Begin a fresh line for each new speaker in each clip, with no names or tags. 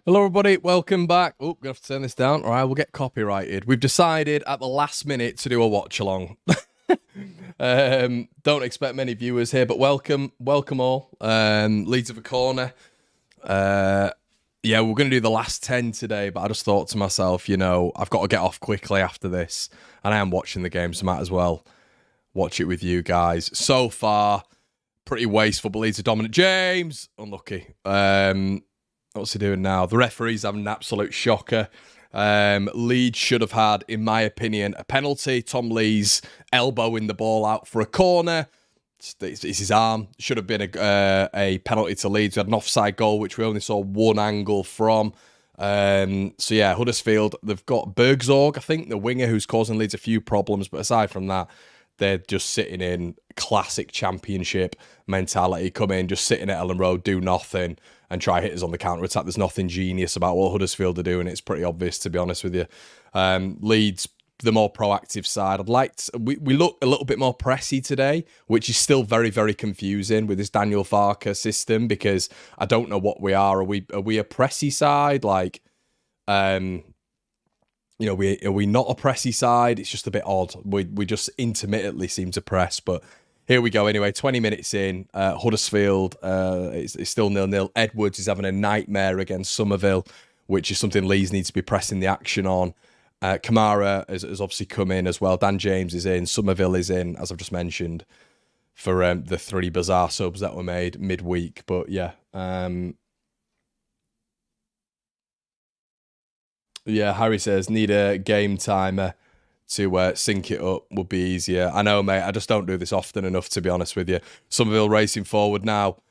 Hello, everybody. Welcome back. Oh, gonna have to turn this down. All right, we'll get copyrighted. We've decided at the last minute to do a watch along. Don't expect many viewers here, but welcome all. Leeds of a corner. Yeah, we're gonna do the last 10 today, but I just thought to myself, I've got to get off quickly after this, and I am watching the game, so I might as well watch it with you guys. So far, pretty wasteful, but Leeds are dominant. James, unlucky. What's he doing now? The referee's having an absolute shocker. Leeds should have had, in my opinion, a penalty. Tom Lee's elbowing the ball out for a corner. It's his arm. Should have been a penalty to Leeds. We had an offside goal, which we only saw one angle from. So yeah, Huddersfield, they've got Bergzorg, I think, the winger, who's causing Leeds a few problems. But aside from that, they're just sitting in classic championship mentality. Come in, just sitting at Ellen Road, do nothing, and try hitters on the counter-attack. There's nothing genius about what Huddersfield are doing. It's pretty obvious, to be honest with you. Leeds, the more proactive side. We look a little bit more pressy today, which is still very, very confusing with this Daniel Farker system, because I don't know what we are. Are we a pressy side? Are we not a pressy side? It's just a bit odd. We just intermittently seem to press, but here we go. Anyway, 20 minutes in, Huddersfield, it's still 0-0. Edwards is having a nightmare against Somerville, which is something Leeds needs to be pressing the action on. Kamara has obviously come in as well. Dan James is in. Somerville is in, as I've just mentioned, for the 3 bizarre subs that were made midweek. But yeah, yeah, Harry says, need a game timer to sync it up would be easier. I know, mate. I just don't do this often enough, to be honest with you. Somerville racing forward now.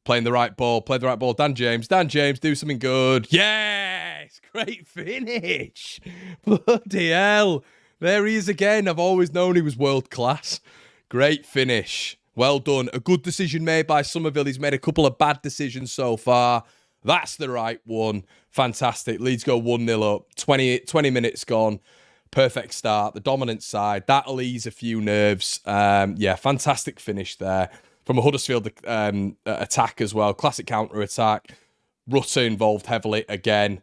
Playing the right ball. Play the right ball. Dan James, do something good. Yes! Great finish. Bloody hell. There he is again. I've always known he was world class. Great finish. Well done. A good decision made by Somerville. He's made a couple of bad decisions so far. That's the right one. Fantastic. Leeds go 1-0 up. 20 minutes gone. Perfect start. The dominant side. That'll ease a few nerves. Yeah, fantastic finish there. From a Huddersfield attack as well. Classic counter-attack. Rutter involved heavily again.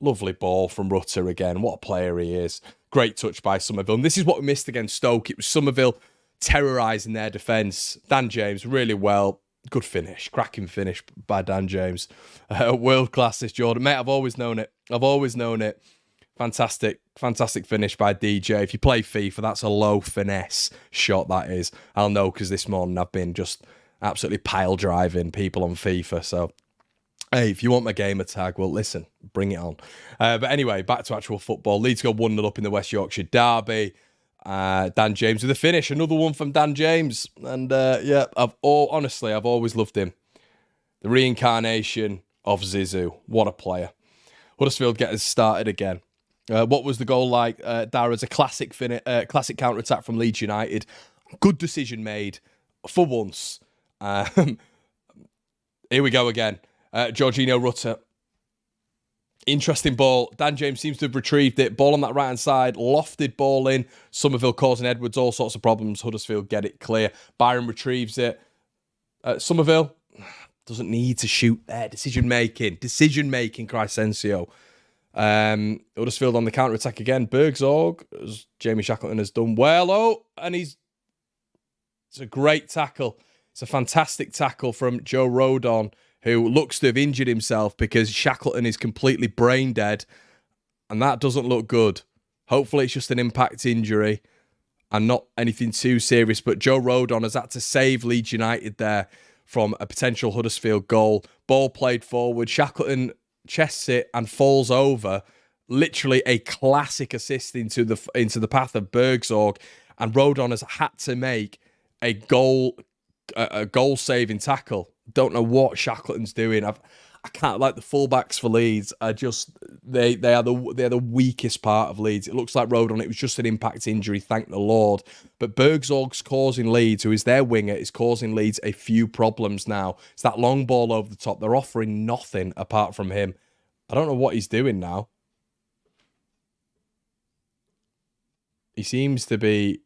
Lovely ball from Rutter again. What a player he is. Great touch by Somerville. And this is what we missed against Stoke. It was Somerville terrorising their defence. Dan James, really well. Good finish. Cracking finish by Dan James. World class this Jordan. Mate, I've always known it. Fantastic finish by DJ. If you play FIFA, that's a low finesse shot, that is. I'll know, because this morning I've been just absolutely pile driving people on FIFA. So, hey, if you want my gamer tag, well, listen, bring it on. But anyway, back to actual football. Leeds go 1-0 up in the West Yorkshire derby. Dan James with a finish. Another one from Dan James. And yeah, honestly, I've always loved him. The reincarnation of Zizou. What a player. Huddersfield get us started again. What was the goal like? Dara's a classic counter-attack from Leeds United. Good decision made for once. Here we go again. Jorginho Rutter. Interesting ball. Dan James seems to have retrieved it. Ball on that right-hand side. Lofted ball in. Somerville causing Edwards all sorts of problems. Huddersfield get it clear. Byron retrieves it. Somerville doesn't need to shoot there. Decision making, Crescencio. Huddersfield on the counter-attack again. Bergzorg, as Jamie Shackleton has done well. Oh, and it's a great tackle. It's a fantastic tackle from Joe Rodon, who looks to have injured himself because Shackleton is completely brain dead, and that doesn't look good. Hopefully it's just an impact injury and not anything too serious, but Joe Rodon has had to save Leeds United there from a potential Huddersfield goal. Ball played forward. Shackleton chests it and falls over. Literally a classic assist into the path of Bergzorg, and Rodon has had to make a goal-saving tackle. Don't know what Shackleton's doing. I can't, like, the fullbacks for Leeds are just they're the weakest part of Leeds. It looks like Rodon, it was just an impact injury, thank the Lord. But Bergzorg's causing Leeds, who is their winger, is causing Leeds a few problems now. It's that long ball over the top. They're offering nothing apart from him. I don't know what he's doing now. He seems to be,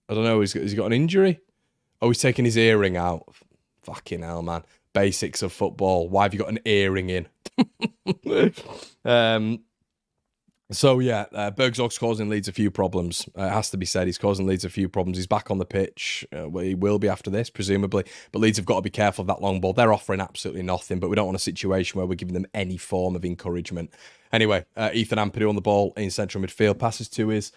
I don't know, he's got an injury? Oh, he's taking his earring out. Fucking hell, man. basics of football. Why have you got an earring in? So yeah, Bergzog's causing Leeds a few problems. It has to be said, he's causing Leeds a few problems. He's back on the pitch. Well, he will be after this, presumably. But Leeds have got to be careful of that long ball. They're offering absolutely nothing, but we don't want a situation where we're giving them any form of encouragement. Anyway, Ethan Ampadu on the ball in central midfield, passes to his.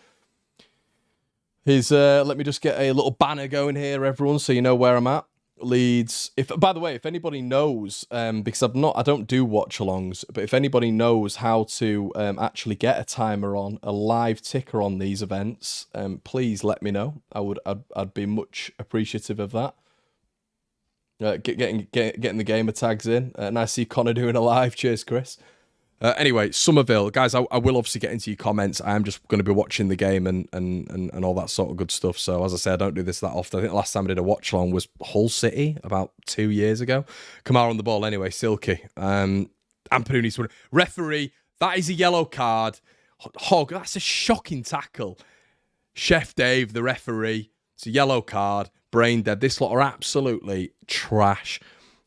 Let me just get a little banner going here, everyone, so you know where I'm at. Leeds. By the way, if anybody knows, because I don't do watch-alongs, but if anybody knows how to actually get a timer on, a live ticker on these events, please let me know. I'd be much appreciative of that. Getting the gamer tags in. Nice to see Connor doing a live. Cheers, Chris. Anyway, Somerville, guys, I will obviously get into your comments. I am just going to be watching the game and all that sort of good stuff. So, as I say, I don't do this that often. I think the last time I did a watch-along was Hull City about 2 years ago. Kamara on the ball anyway, Silky. Ampadu needs to win. Referee, that is a yellow card. Hogg, that's a shocking tackle. Chef Dave, the referee, it's a yellow card. Brain dead. This lot are absolutely trash.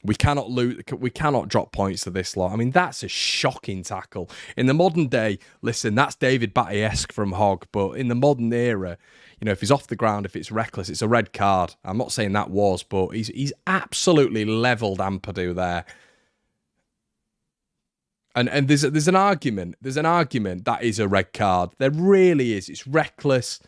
We cannot lose. We cannot drop points to this lot. I mean, that's a shocking tackle. In the modern day, listen, that's David Batty-esque from Hogg, but in the modern era, you know, if he's off the ground, if it's reckless, it's a red card. I'm not saying that was, but he's absolutely levelled Ampadu there. And there's an argument. There's an argument that is a red card. There really is. It's reckless.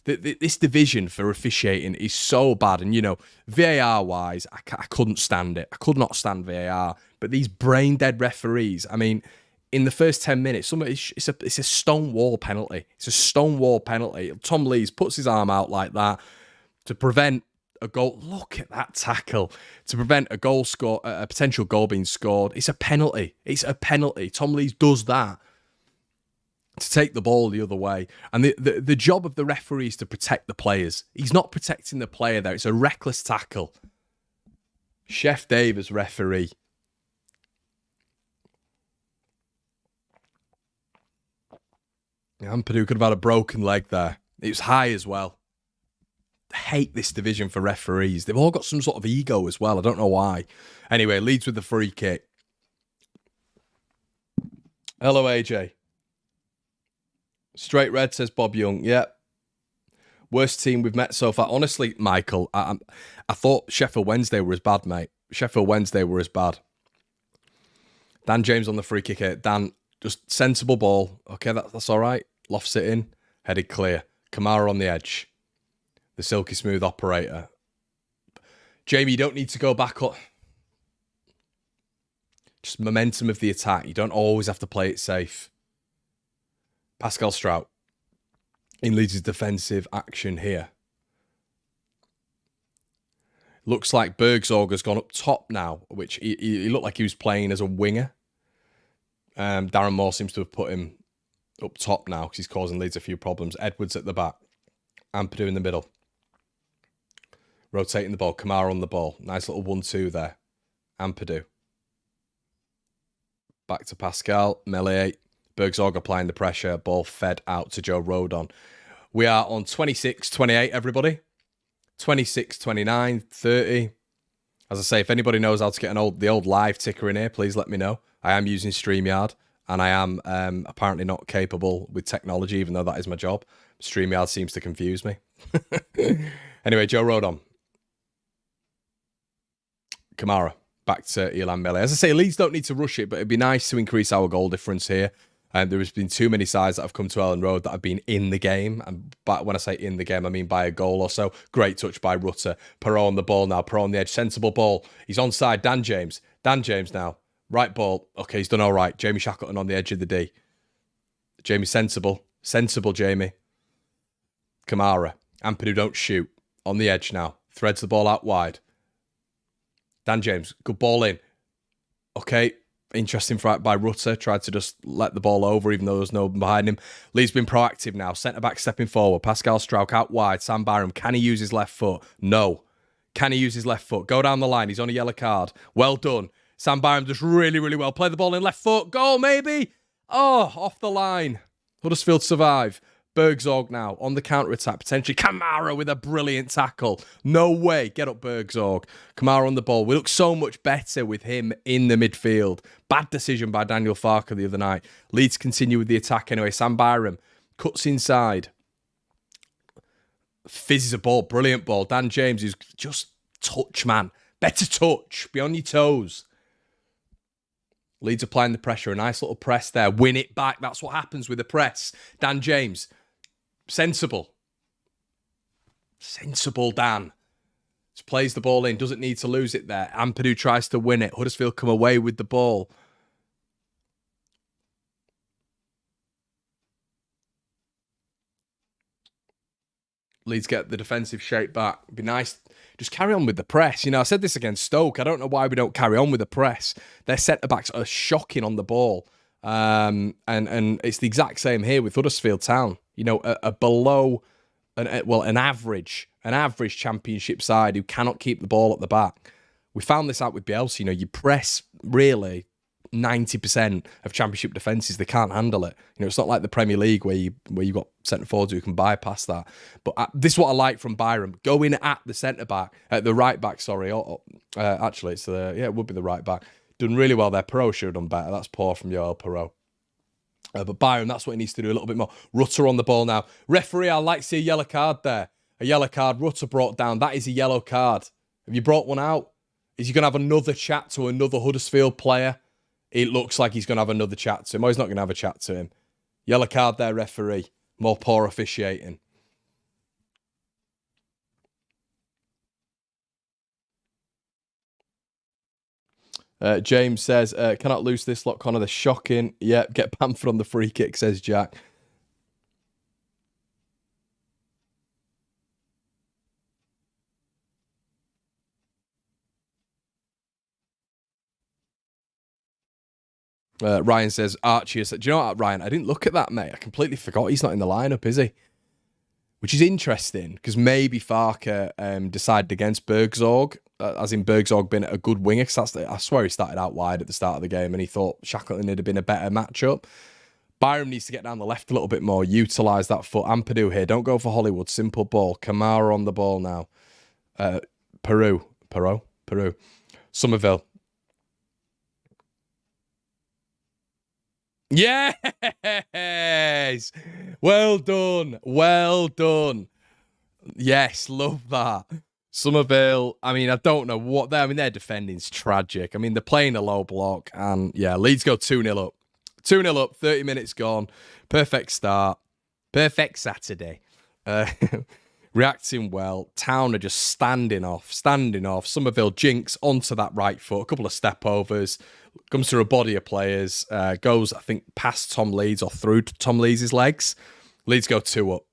This division for officiating is so bad. And, you know, VAR-wise, I couldn't stand it. I could not stand VAR. But these brain-dead referees, I mean, in the first 10 minutes, it's a stone-wall penalty. It's a stone-wall penalty. Tom Lees puts his arm out like that to prevent a goal. Look at that tackle. To prevent a potential goal being scored. It's a penalty. It's a penalty. Tom Lees does that to take the ball the other way. And the job of the referee is to protect the players. He's not protecting the player there. It's a reckless tackle. Chef Dave as referee. Ampadu could have had a broken leg there. It was high as well. I hate this division for referees. They've all got some sort of ego as well. I don't know why. Anyway, Leeds with the free kick. Hello, AJ. Straight red, says Bob Young. Yep. Worst team we've met so far. Honestly, Michael, I thought Sheffield Wednesday were as bad, mate. Sheffield Wednesday were as bad. Dan James on the free kick here. Dan, just sensible ball. Okay, that's all right. Lofts it in. Headed clear. Kamara on the edge. The silky smooth operator. Jamie, you don't need to go back up. Just momentum of the attack. You don't always have to play it safe. Pascal Strout in Leeds' defensive action here. Looks like Bergzorg has gone up top now, which he looked like he was playing as a winger. Darren Moore seems to have put him up top now because he's causing Leeds a few problems. Edwards at the back. Ampadu in the middle. Rotating the ball. Kamara on the ball. Nice little 1-2 there. Ampadu. Back to Pascal. Melee. Bergzorg applying the pressure. Ball fed out to Joe Rodon. We are on 26-28, everybody. 26, 29, 30. As I say, if anybody knows how to get the old live ticker in here, please let me know. I am using StreamYard, and I am apparently not capable with technology, even though that is my job. StreamYard seems to confuse me. Anyway, Joe Rodon. Kamara. Back to Ilan Mele. As I say, Leeds don't need to rush it, but it'd be nice to increase our goal difference here. There has been too many sides that have come to Ellen Road that have been in the game. And when I say in the game, I mean by a goal or so. Great touch by Rutter. Perot on the ball now. Perot on the edge. Sensible ball. He's onside. Dan James. Dan James now. Right ball. Okay, he's done all right. Jamie Shackleton on the edge of the D. Jamie sensible. Sensible, Jamie. Kamara. Ampadu don't shoot. On the edge now. Threads the ball out wide. Dan James. Good ball in. Okay. Interesting fight by Rutter. Tried to just let the ball over even though there's no one behind him. Lee's been proactive now. Centre-back stepping forward. Pascal Strauch out wide. Sam Byram. Can he use his left foot? No. Can he use his left foot? Go down the line. He's on a yellow card. Well done. Sam Byram does really, really well. Play the ball in left foot. Goal, maybe. Oh, off the line. Huddersfield survive. Bergzorg now on the counter-attack. Potentially Kamara with a brilliant tackle. No way. Get up, Bergzorg. Kamara on the ball. We look so much better with him in the midfield. Bad decision by Daniel Farke the other night. Leeds continue with the attack anyway. Sam Byram cuts inside. Fizzes a ball. Brilliant ball. Dan James is just touch, man. Better touch. Be on your toes. Leeds applying the pressure. A nice little press there. Win it back. That's what happens with the press. Dan James. Sensible. Sensible Dan. Just plays the ball in. Doesn't need to lose it there. Ampadu tries to win it. Huddersfield come away with the ball. Leeds get the defensive shape back. It'd be nice. Just carry on with the press. You know, I said this against Stoke. I don't know why we don't carry on with the press. Their centre-backs are shocking on the ball. And it's the exact same here with Huddersfield Town. You know, a below, an average championship side who cannot keep the ball at the back. We found this out with Bielsa. You know, you press really 90% of championship defences, they can't handle it. You know, it's not like the Premier League where you've got centre forwards who can bypass that. But this is what I like from Byram. Going at the centre back, the right back, sorry. Actually, it would be the right back. Done really well there. Perot should have done better. That's poor from Yoel Perot. But Byram, that's what he needs to do a little bit more. Rutter on the ball now. Referee, I'd like to see a yellow card there. A yellow card. Rutter brought down. That is a yellow card. Have you brought one out? Is he going to have another chat to another Huddersfield player? It looks like he's going to have another chat to him. Or he's not going to have a chat to him. Yellow card there, referee. More poor officiating. James says, cannot lose this lot, Connor. They're shocking. Yeah, get Bamford on the free kick, says Jack. Ryan says, Archie has said, do you know what, Ryan? I didn't look at that, mate. I completely forgot he's not in the lineup, is he? Which is interesting, because maybe Farke decided against Bergzorg, as in Bergzorg being a good winger, because I swear he started out wide at the start of the game, and he thought Shackleton would have been a better matchup. Byram needs to get down the left a little bit more, utilise that foot. Ampadu here, don't go for Hollywood, simple ball. Kamara on the ball now. Peru. Somerville. Yes! Well done. Well done. Yes, love that. Somerville, I mean, I don't know what their defending's tragic. I mean, they're playing a low block, and yeah, Leeds go 2-0 up. 2-0 up, 30 minutes gone. Perfect start. Perfect Saturday. Reacting well. Town are just standing off. Somerville jinks onto that right foot. A couple of step overs. Comes through a body of players. Goes, I think, past Tom Leeds or through Tom Leeds' legs. Leeds go 2 up.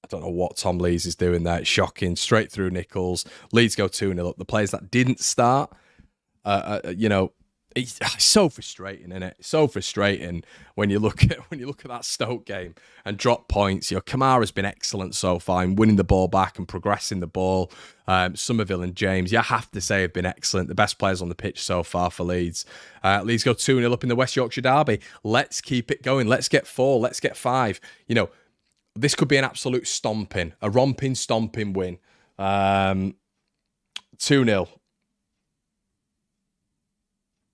I don't know what Tom Leeds is doing there. It's shocking. Straight through Nichols. Leeds go 2-0 up. The players that didn't start, it's so frustrating, isn't it? So frustrating when you look at that Stoke game and drop points. You know, Kamara's been excellent so far in winning the ball back and progressing the ball. Somerville and James, I have to say, have been excellent. The best players on the pitch so far for Leeds. Leeds go 2-0 up in the West Yorkshire derby. Let's keep it going. Let's get 4. Let's get 5. You know, this could be an absolute stomping, a romping, stomping win. 2-0.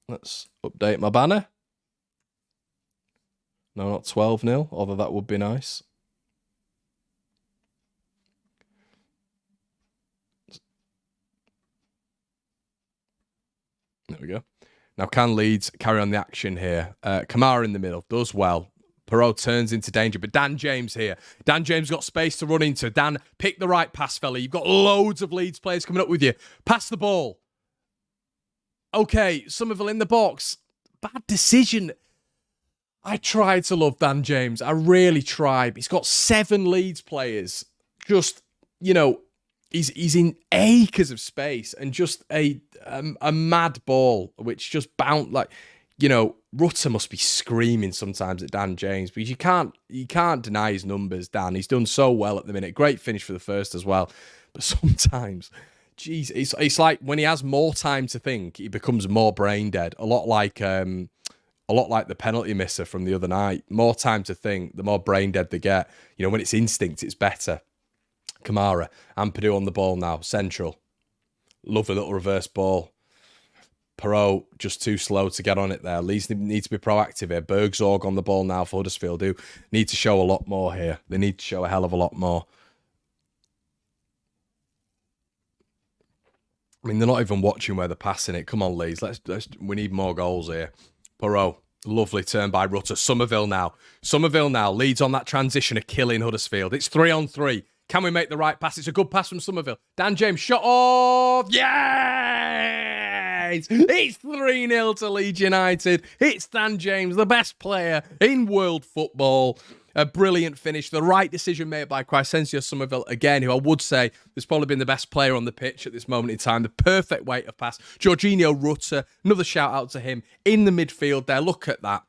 Let's update my banner. No, not 12-0, although that would be nice. There we go. Now, can Leeds carry on the action here? Kamara in the middle, does well. Perot turns into danger, but Dan James here. Dan James got space to run into. Dan, pick the right pass, fella. You've got loads of Leeds players coming up with you. Pass the ball. Okay, Somerville in the box. Bad decision. I tried to love Dan James. I really tried. He's got 7 Leeds players. Just, you know, he's in acres of space and just a mad ball, which just bounced like, you know, Rutter must be screaming sometimes at Dan James, because you can't deny his numbers, Dan. He's done so well at the minute. Great finish for the first as well. But sometimes, geez, it's like when he has more time to think, he becomes more brain dead. A lot like a lot like the penalty misser from the other night. More time to think, the more brain dead they get. You know, when it's instinct, it's better. Kamara, Ampadu on the ball now, central. Lovely little reverse ball. Perot just too slow to get on it there. Leeds need to be proactive here. Bergzorg on the ball now for Huddersfield, who need to show a lot more here. They need to show a hell of a lot more. I mean, they're not even watching where they're passing it. Come on, Leeds. We need more goals here. Perot, lovely turn by Rutter. Somerville now. Leeds on that transition are killing Huddersfield. It's 3-on-3. Can we make the right pass? It's a good pass from Somerville. Dan James shot off. Yes! It's 3-0 to Leeds United. It's Dan James, the best player in world football. A brilliant finish. The right decision made by Crescencio Somerville, again, who I would say has probably been the best player on the pitch at this moment in time. The perfect weight of pass. Jorginho Rutter, another shout out to him in the midfield there. Look at that.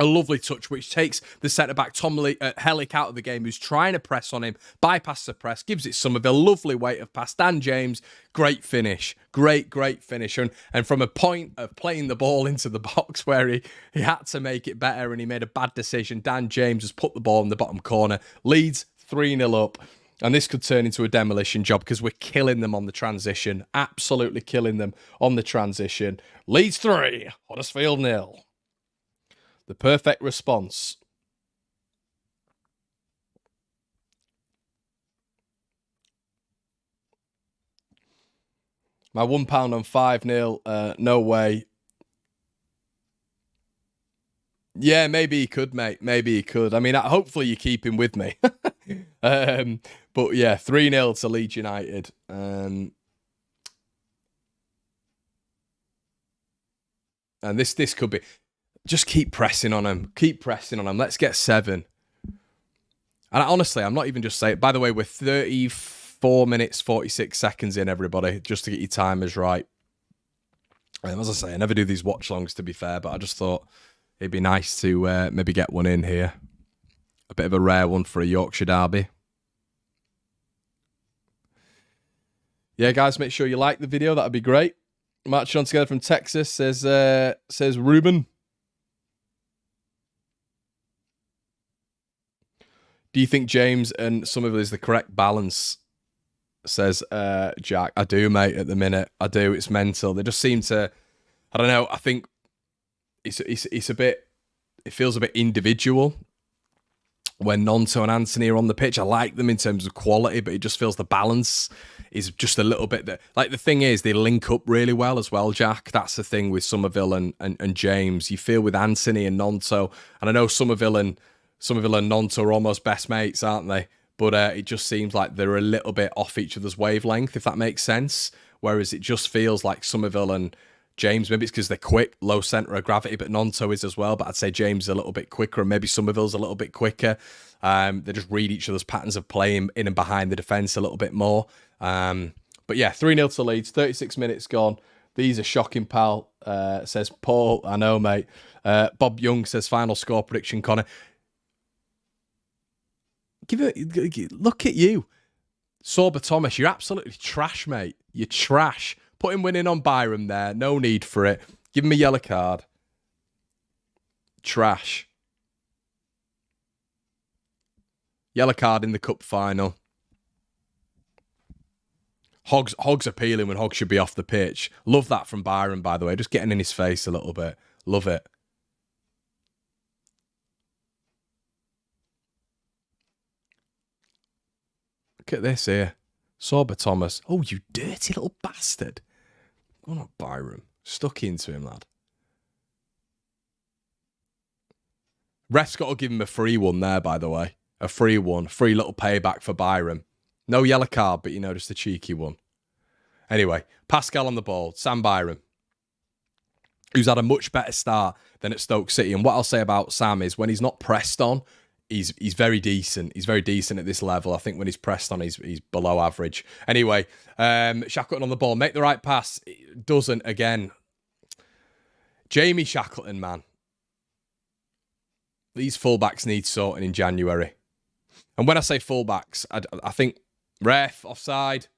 A lovely touch, which takes the centre-back Tom Hellick out of the game, who's trying to press on him, bypasses the press, gives it Somerville, lovely weight of pass. Dan James, great finish. Great finish. And from a point of playing the ball into the box where he had to make it better and he made a bad decision, Dan James has put the ball in the bottom corner. Leeds 3-0 up. And this could turn into a demolition job because we're killing them on the transition. Absolutely killing them on the transition. Leeds 3, Huddersfield 0. The perfect response. My £1 on 5-0. No way. Yeah, maybe he could, mate. Maybe he could. I mean, hopefully you keep him with me. But yeah, 3-0 to Leeds United. And this could be... Just keep pressing on them. Keep pressing on them. Let's get 7. And honestly, I'm not even just saying... By the way, we're 34 minutes, 46 seconds in, everybody, just to get your timers right. And as I say, I never do these watch-longs, to be fair, but I just thought it'd be nice to maybe get one in here. A bit of a rare one for a Yorkshire derby. Yeah, guys, make sure you like the video. That'd be great. Marching on together from Texas, says Ruben. Do you think James and Somerville is the correct balance? Says Jack. I do, mate, at the minute. I do. It's mental. They just seem to... I don't know. I think it's a bit... It feels a bit individual when Nonto and Anthony are on the pitch. I like them in terms of quality, but it just feels the balance is just a little bit... That, like, the thing is, they link up really well as well, Jack. That's the thing with Somerville and James. You feel with Anthony and Nonto, and I know Somerville and Nonto are almost best mates, aren't they? But it just seems like they're a little bit off each other's wavelength, if that makes sense. Whereas it just feels like Somerville and James, maybe it's because they're quick, low centre of gravity, but Nonto is as well. But I'd say James is a little bit quicker, and maybe Somerville's a little bit quicker. They just read each other's patterns of playing in and behind the defence a little bit more. But yeah, 3-0 to Leeds, 36 minutes gone. These are shocking, pal, says Paul. I know, mate. Bob Young says final score prediction, Connor. Look at you. Sorba Thomas, you're absolutely trash, mate. You're trash. Put him winning on Byram there. No need for it. Give him a yellow card. Trash. Yellow card in the cup final. Hogg's appealing when Hogg should be off the pitch. Love that from Byram, by the way. Just getting in his face a little bit. Love it. Look at this here. Sorba Thomas. Oh, you dirty little bastard. Oh, not Byram. Stuck into him, lad. Ref's got to give him a free one there, by the way. A free one. Free little payback for Byram. No yellow card, but, you know, just a cheeky one. Anyway, Pascal on the ball. Sam Byram, who's had a much better start than at Stoke City. And what I'll say about Sam is when he's not pressed on, he's very decent. He's very decent at this level. I think when he's pressed on, he's below average. Anyway, Shackleton on the ball. Make the right pass. It doesn't again. Jamie Shackleton, man. These fullbacks need sorting in January. And when I say fullbacks, I think ref, offside,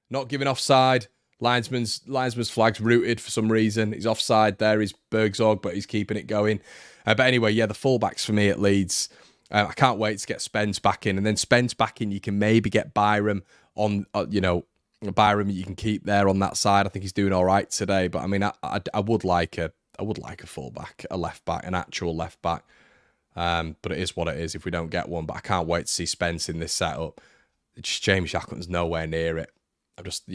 not giving offside. Linesman's flag's rooted for some reason. He's offside there. He's Bergzorg, but he's keeping it going. But anyway, yeah, the fullbacks for me at Leeds. I can't wait to get Spence back in. And then Spence back in, you can maybe get Byram on, Byram you can keep there on that side. I think he's doing all right today. But I mean, I would like a fullback, a left back, an actual left back. But it is what it is if we don't get one. But I can't wait to see Spence in this setup. Just James Shackleton's nowhere near it. I'm just,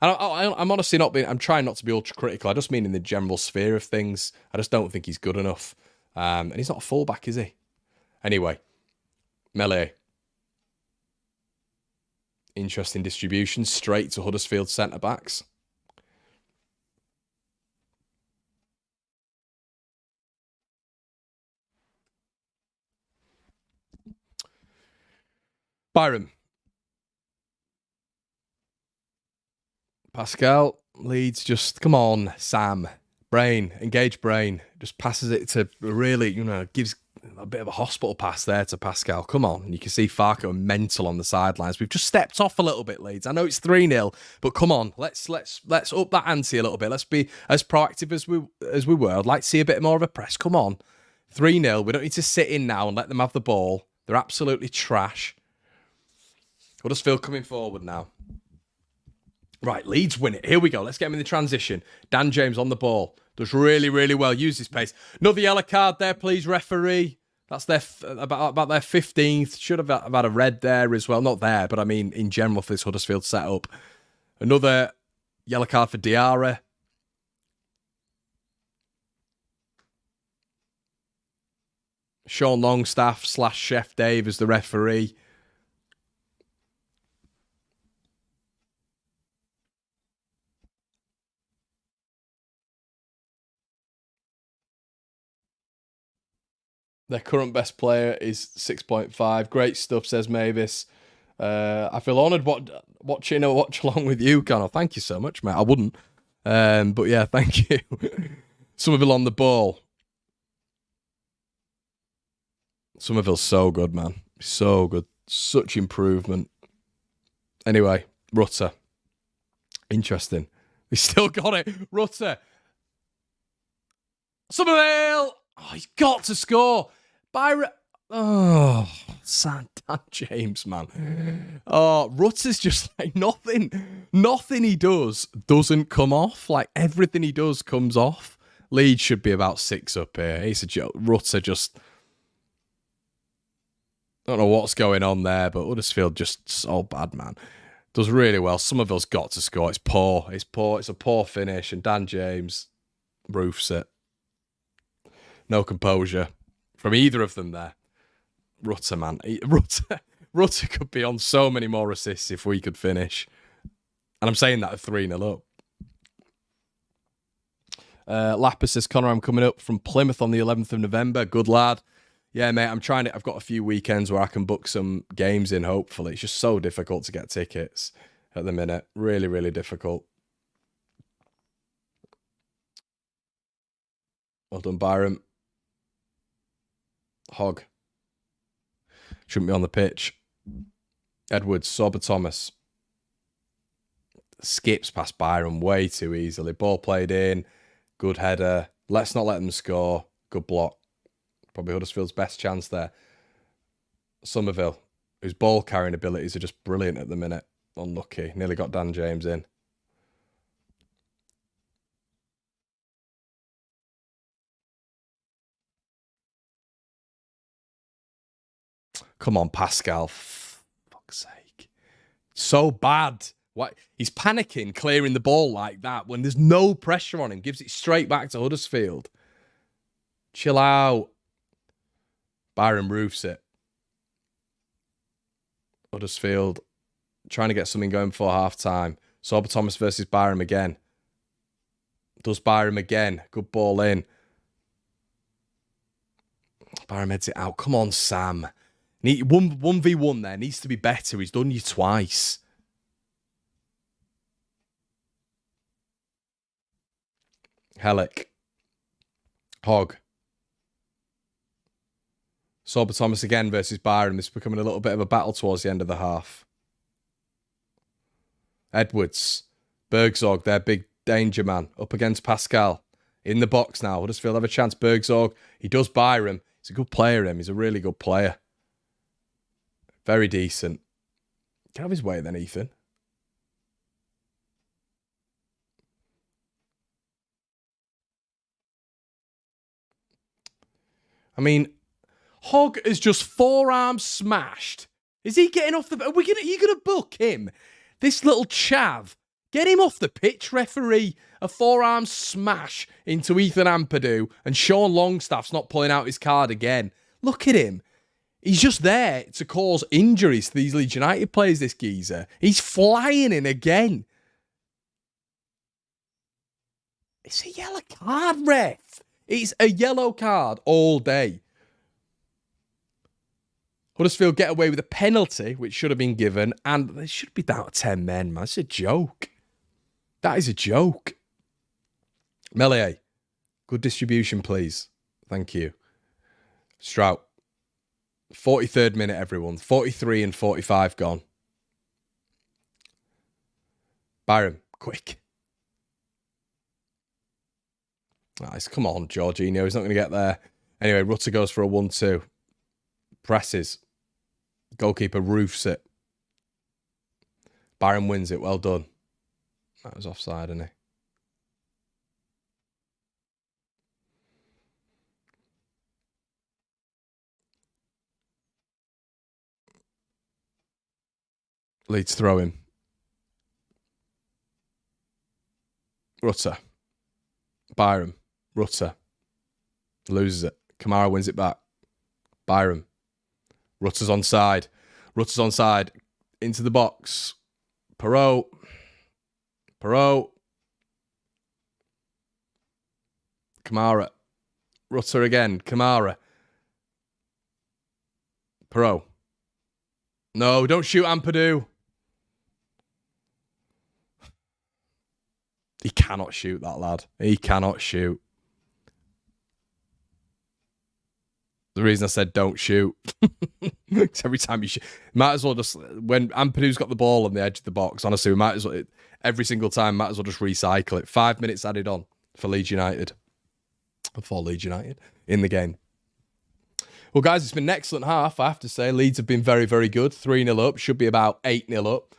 I'm honestly not being, I'm trying not to be ultra critical. I just mean in the general sphere of things. I just don't think he's good enough. And he's not a fullback, is he? Anyway, Melee. Interesting distribution. Straight to Huddersfield centre-backs. Byram. Pascal. Leeds just, come on, Sam. Brain. Engage Brain. Just passes it to really, gives a bit of a hospital pass there to Pascal. Come on. And you can see Farco mental on the sidelines. We've just stepped off a little bit, Leeds. I know it's 3-0, but come on. Let's up that ante a little bit. Let's be as proactive as we were. I'd like to see a bit more of a press. Come on. 3-0. We don't need to sit in now and let them have the ball. They're absolutely trash. Huddersfield coming forward now. Right, Leeds win it. Here we go. Let's get him in the transition. Dan James on the ball. Does really, really well. Use his pace. Another yellow card there, please, referee. That's their about their 15th. Should have had a red there as well. Not there, but I mean in general for this Huddersfield setup. Another yellow card for Diarra. Sean Longstaff / Chef Dave as the referee. Their current best player is 6.5. Great stuff, says Mavis. I feel honoured watching a watch along with you, Connor. Thank you so much, mate. I wouldn't. But yeah, thank you. Somerville on the ball. Somerville's so good, man. So good. Such improvement. Anyway, Rutter. Interesting. We still got it. Rutter. Somerville! Oh, he's got to score. Byron. Oh, sad Dan James, man. Oh, Rutter's just like nothing. Nothing he does doesn't come off. Like everything he does comes off. Leeds should be about 6 up here. It's a joke. Rutter just. I don't know what's going on there, but Huddersfield just so bad, man. Does really well. Somerville's got to score. It's poor. It's poor. It's a poor finish, and Dan James roofs it. No composure from either of them there. Rutter, man. Rutter could be on so many more assists if we could finish. And I'm saying that at 3-0 up. Lapis says, Connor, I'm coming up from Plymouth on the 11th of November. Good lad. Yeah, mate, I'm trying it. I've got a few weekends where I can book some games in, hopefully. It's just so difficult to get tickets at the minute. Really, really difficult. Well done, Byram. Hogg. Shouldn't be on the pitch. Edwards, Sorba Thomas. Skips past Byram way too easily. Ball played in. Good header. Let's not let them score. Good block. Probably Huddersfield's best chance there. Somerville, whose ball carrying abilities are just brilliant at the minute. Unlucky. Nearly got Dan James in. Come on, Pascal. Fuck's sake. So bad. Why? He's panicking, clearing the ball like that when there's no pressure on him. Gives it straight back to Huddersfield. Chill out. Byron roofs it. Huddersfield trying to get something going before half-time. Sorba Thomas versus Byram again. Does Byram again. Good ball in. Byram heads it out. Come on, Sam. 1v1 there. Needs to be better. He's done you twice. Hellick. Hogg. Sorba Thomas again versus Byram. It's becoming a little bit of a battle towards the end of the half. Edwards. Bergzorg, their big danger man, up against Pascal. In the box now. Huddersfield have a chance. Bergzorg, he does Byram. He's a good player, him. He's a really good player. Very decent. Get out of his way then, Ethan. I mean, Hogg is just forearm smashed. Is he getting off the... Are you going to book him? This little chav. Get him off the pitch, referee. A forearm smash into Ethan Ampadu, and Sean Longstaff's not pulling out his card again. Look at him. He's just there to cause injuries to these Leeds United players, this geezer. He's flying in again. It's a yellow card, ref. It's a yellow card all day. Huddersfield get away with a penalty, which should have been given, and they should be down to 10 men, man. It's a joke. That is a joke. Melier, good distribution, please. Thank you. Strout. 43rd minute, everyone. 43 and 45 gone. Byram, quick. Nice. Come on, Jorginho. He's not going to get there. Anyway, Rutter goes for a 1-2. Presses. Goalkeeper roofs it. Byram wins it. Well done. That was offside, isn't he? Leeds throw him. Rutter. Byram. Rutter. Loses it. Kamara wins it back. Byram. Rutter's onside. Rutter's onside. Into the box. Perot. Kamara. Rutter again. Kamara. Perot. No, don't shoot Ampadu. He cannot shoot, that lad. He cannot shoot. The reason I said don't shoot. Every time you shoot. Might as well just... When Ampadu's got the ball on the edge of the box, honestly, we might as well... Every single time, might as well just recycle it. 5 minutes added on for Leeds United. For Leeds United in the game. Well, guys, it's been an excellent half, I have to say. Leeds have been very, very good. 3-0 up. Should be about 8-0 up.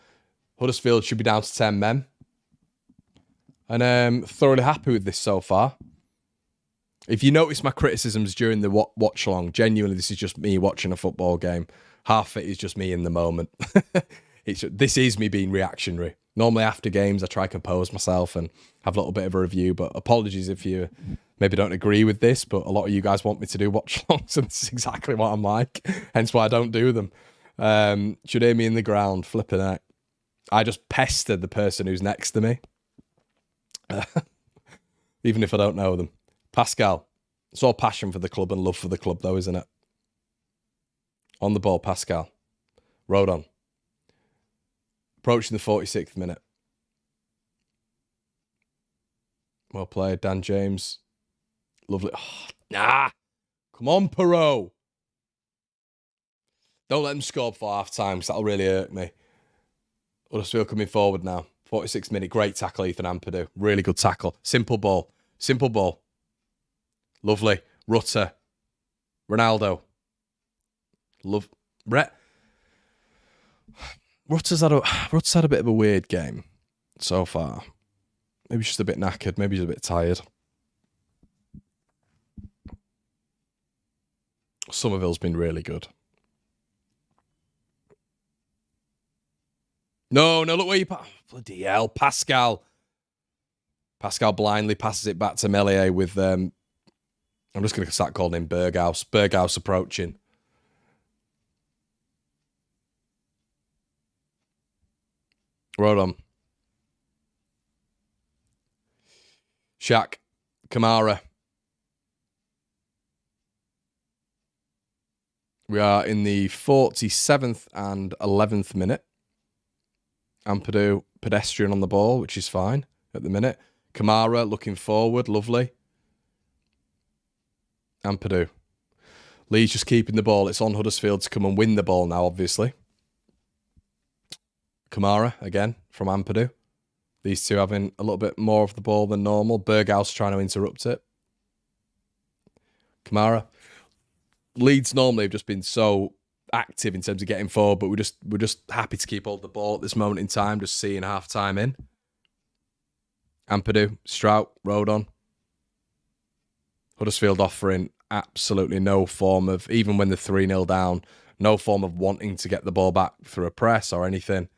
Huddersfield should be down to 10 men. And thoroughly happy with this so far. If you notice my criticisms during the watch-along, genuinely, this is just me watching a football game. Half of it is just me in the moment. This is me being reactionary. Normally, after games, I try to compose myself and have a little bit of a review. But apologies if you maybe don't agree with this, but a lot of you guys want me to do watch-alongs, and this is exactly what I'm like. Hence why I don't do them. Should hear me in the ground, flipping out. I just pester the person who's next to me. Even if I don't know them. Pascal. It's all passion for the club and love for the club, though, isn't it? On the ball, Pascal. Rodon. Approaching the 46th minute. Well played, Dan James. Lovely. Oh, nah. Come on, Perot. Don't let them score before half-time, because that'll really hurt me. Huddersfield coming forward now. 46th minute. Great tackle, Ethan Ampadu. Really good tackle. Simple ball. Simple ball. Lovely. Rutter. Ronaldo. Rutter's had a bit of a weird game so far. Maybe he's just a bit knackered. Maybe he's a bit tired. Somerville's been really good. No, look where you... Bloody hell, Pascal. Pascal blindly passes it back to Melier with... I'm just going to start calling him Berghaus. Berghaus approaching. Rodon. Shaq. Kamara. We are in the 47th and 11th minute. Ampadu, pedestrian on the ball, which is fine at the minute. Kamara looking forward, lovely. Ampadu. Leeds just keeping the ball. It's on Huddersfield to come and win the ball now, obviously. Kamara, again, from Ampadu. These two having a little bit more of the ball than normal. Berghaus trying to interrupt it. Kamara. Leeds normally have just been so active in terms of getting forward, but we're just happy to keep hold of the ball at this moment in time, just seeing half time in. Ampadu, Strout, Rodon. Huddersfield offering absolutely no form of, even when they're 3-0 down, no form of wanting to get the ball back through a press or anything.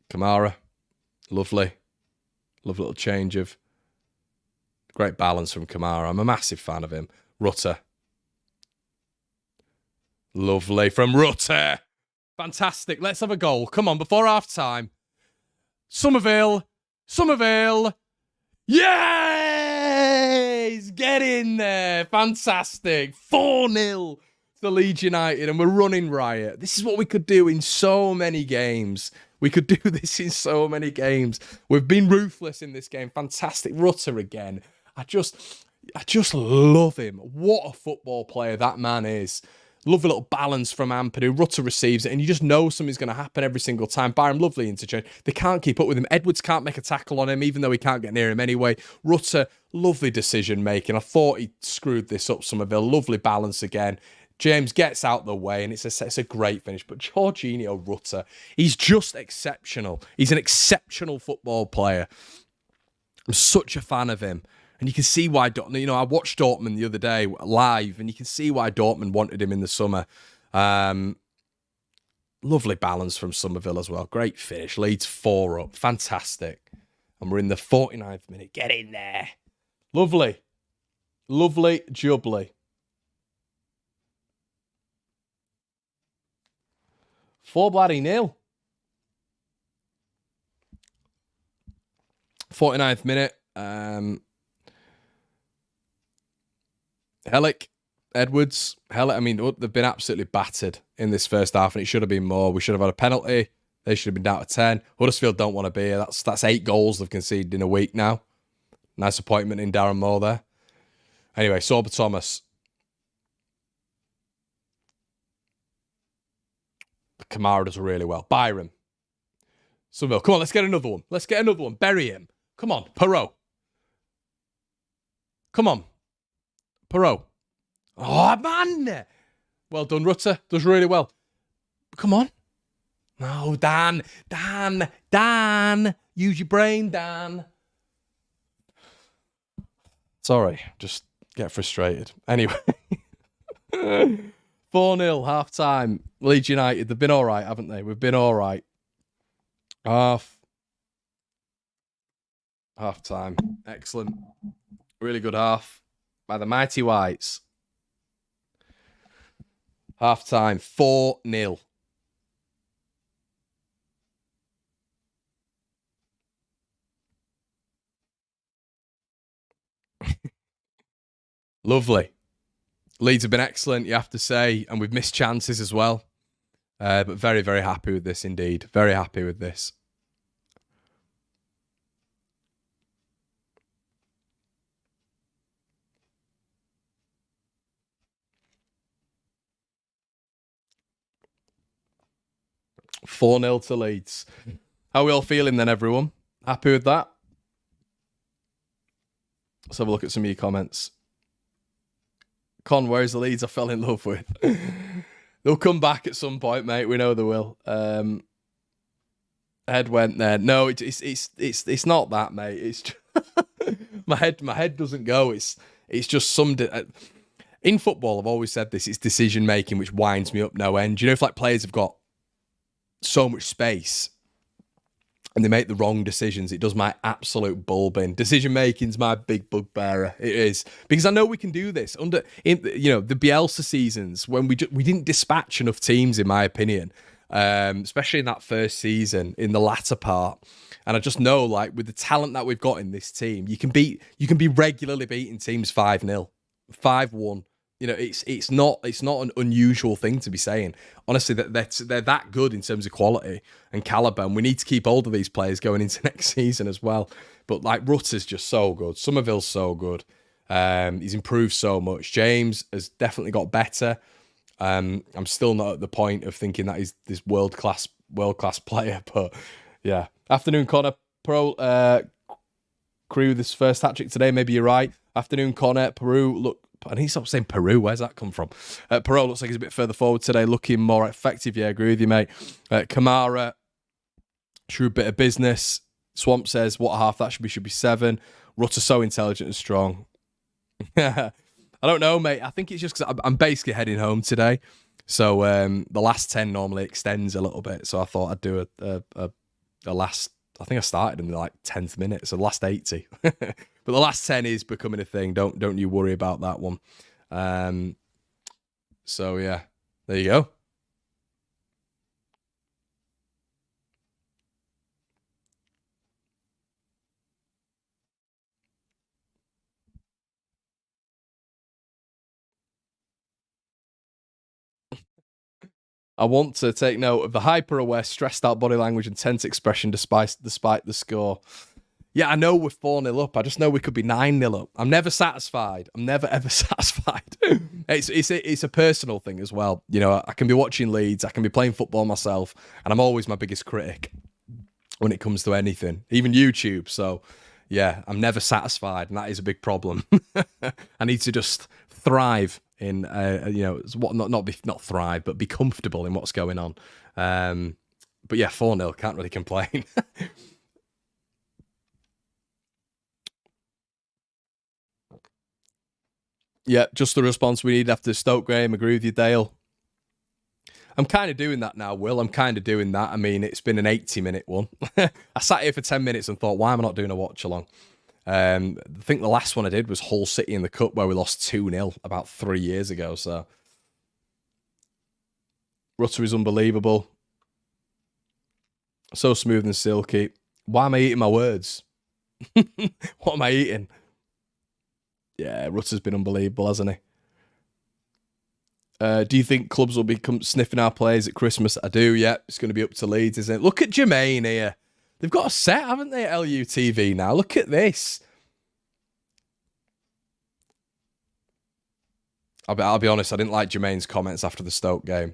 Kamara, lovely. Love little change of great balance from Kamara. I'm a massive fan of him. Rutter. Lovely from Rutter. Fantastic. Let's have a goal. Come on, before half time. Somerville. Yes! Get in there. Fantastic. 4-0 to Leeds United, and we're running riot. This is what we could do in so many games. We could do this in so many games. We've been ruthless in this game. Fantastic. Rutter again. I just love him. What a football player that man is. Lovely little balance from Ampadu. Rutter receives it, and you just know something's going to happen every single time. Byram, lovely interchange. They can't keep up with him. Edwards can't make a tackle on him, even though he can't get near him anyway. Rutter, lovely decision-making. I thought he screwed this up, Somerville. Lovely balance again. James gets out the way, and it's a great finish. But Jorginho Rutter, he's just exceptional. He's an exceptional football player. I'm such a fan of him. And you can see why, I watched Dortmund the other day live, and you can see why Dortmund wanted him in the summer. Lovely balance from Somerville as well. Great finish. Leeds 4 up. Fantastic. And we're in the 49th minute. Get in there. Lovely. Lovely jubbly. 4-0. 49th minute. Hellick, Edwards, they've been absolutely battered in this first half, and it should have been more. We should have had a penalty. They should have been down to 10. Huddersfield don't want to be here. That's 8 goals they've conceded in a week now. Nice appointment in Darren Moore there. Anyway, Sorba Thomas. Kamara does really well. Byram. Somerville. Come on, let's get another one. Bury him. Come on, Perot. Come on. Perot. Oh, man. Well done, Rutter. Does really well. Come on. No, Dan. Use your brain, Dan. Sorry, just get frustrated. Anyway. 4-0, half-time. Leeds United, they've been all right, haven't they? We've been all right. Half-time. Excellent. Really good half by the Mighty Whites. Half-time, 4-0. Lovely. Leeds have been excellent, you have to say, and we've missed chances as well. But very, very happy with this indeed. Very happy with this. $4-0 to Leeds. How are we all feeling then, everyone? Happy with that? Let's have a look at some of your comments. Con, where's the Leeds I fell in love with? They'll come back at some point, mate. We know they will. Head went there. No, it's not that, mate. It's just my head doesn't go. It's just some. In football, I've always said this. It's decision making which winds me up no end. You know, if like players have got so much space and they make the wrong decisions, it does my absolute bulbing. Decision making's my big bugbearer. It is, because I know we can do this under the Bielsa seasons when we didn't dispatch enough teams, in my opinion, especially in that first season in the latter part. And I just know, like, with the talent that we've got in this team, you can be regularly beating teams 5-0, 5-1. You know, it's not an unusual thing to be saying. Honestly, they're that good in terms of quality and caliber, and we need to keep hold of these players going into next season as well. But like, Rutter's just so good. Somerville's so good. He's improved so much. James has definitely got better. I'm still not at the point of thinking that he's this world class player, but Yeah. Afternoon, Connor. Pro Crew, this first hat trick today. Maybe you're right. Afternoon, Connor. Peru, look. I need to stop saying Peru. Where's that come from? Peru looks like he's a bit further forward today, looking more effective. Yeah, I agree with you, mate. Kamara, shrewd bit of business. Swamp says, what a half that should be 7. Rutter's so intelligent and strong. I don't know, mate. I think it's just because I'm basically heading home today. So the last 10 normally extends a little bit. So I thought I'd do a last, I think I started in the like 10th minute. So the last 80. But the last 10 is becoming a thing. Don't you worry about that one. So yeah, there you go. I want to take note of the hyper-aware, stressed-out body language and tense expression despite the score. Yeah, I know we're 4-0 up. I just know we could be 9-0 up. I'm never satisfied. I'm never, ever satisfied. It's a personal thing as well. You know, I can be watching Leeds. I can be playing football myself. And I'm always my biggest critic when it comes to anything, even YouTube. So, yeah, I'm never satisfied. And that is a big problem. I need to just thrive in, not thrive, but be comfortable in what's going on. But yeah, 4-0, can't really complain. Yeah, just the response we need after the Stoke game. Agree with you, Dale. I'm kind of doing that now, Will. I'm kind of doing that. I mean, it's been an 80-minute one. I sat here for 10 minutes and thought, why am I not doing a watch along? I think the last one I did was Hull City in the Cup where we lost 2-0 about 3 years ago. So Rutter is unbelievable. So smooth and silky. Why am I eating my words? What am I eating? Yeah, Rutter's been unbelievable, hasn't he? Do you think clubs will become sniffing our players at Christmas? I do, yeah. It's going to be up to Leeds, isn't it? Look at Jermaine here. They've got a set, haven't they, at LUTV now? Look at this. I'll be honest, I didn't like Jermaine's comments after the Stoke game.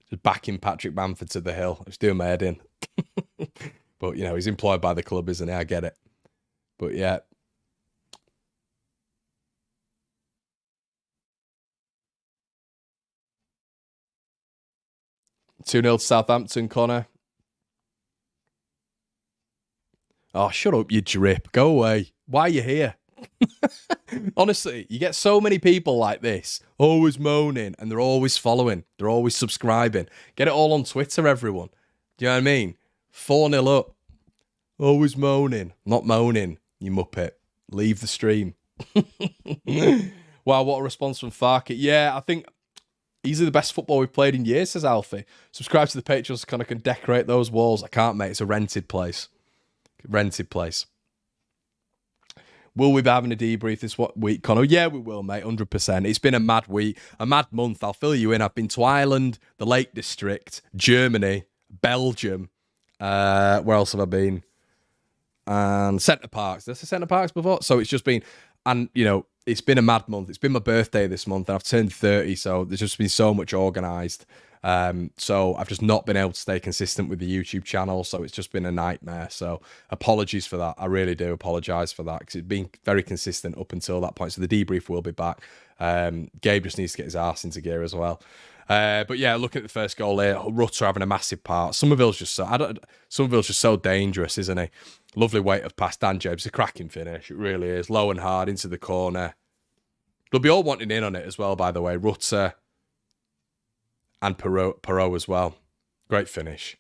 Just backing Patrick Bamford to the hill. It was doing my head in. But, you know, he's employed by the club, isn't he? I get it. But, yeah. Two 0 to Southampton, Connor. Oh, shut up, you drip. Go away. Why are you here? Honestly, you get so many people like this, always moaning, and they're always following. They're always subscribing. Get it all on Twitter, everyone. Do you know what I mean? 4-0 up. Always moaning. Not moaning, you muppet. Leave the stream. Wow, what a response from Farkit. Yeah, I think easily the best football we've played in years, says Alfie. Subscribe to the Patreon so I can decorate those walls. I can't, mate. It's a rented place. Rented place. Will we be having a debrief this week, Connor? Yeah, we will, mate, 100%. It's been a mad week, a mad month. I'll fill you in. I've been to Ireland, the Lake District, Germany, Belgium. Where else have I been? And Centre Parks. Did I say Centre Parks before? So it's just been, and, you know, it's been a mad month. It's been my birthday this month, and I've turned 30, so there's just been so much organised. So I've just not been able to stay consistent with the YouTube channel, so it's just been a nightmare. So apologies for that. I really do apologise for that, because it's been very consistent up until that point. So the debrief will be back. Gabe just needs to get his arse into gear as well. But yeah, looking at the first goal here, Rutter having a massive part. Somerville's just so dangerous, isn't he? Lovely weight of pass. Dan James, a cracking finish. It really is. Low and hard into the corner. They'll be all wanting in on it as well, by the way. Rutter and Perot as well. Great finish.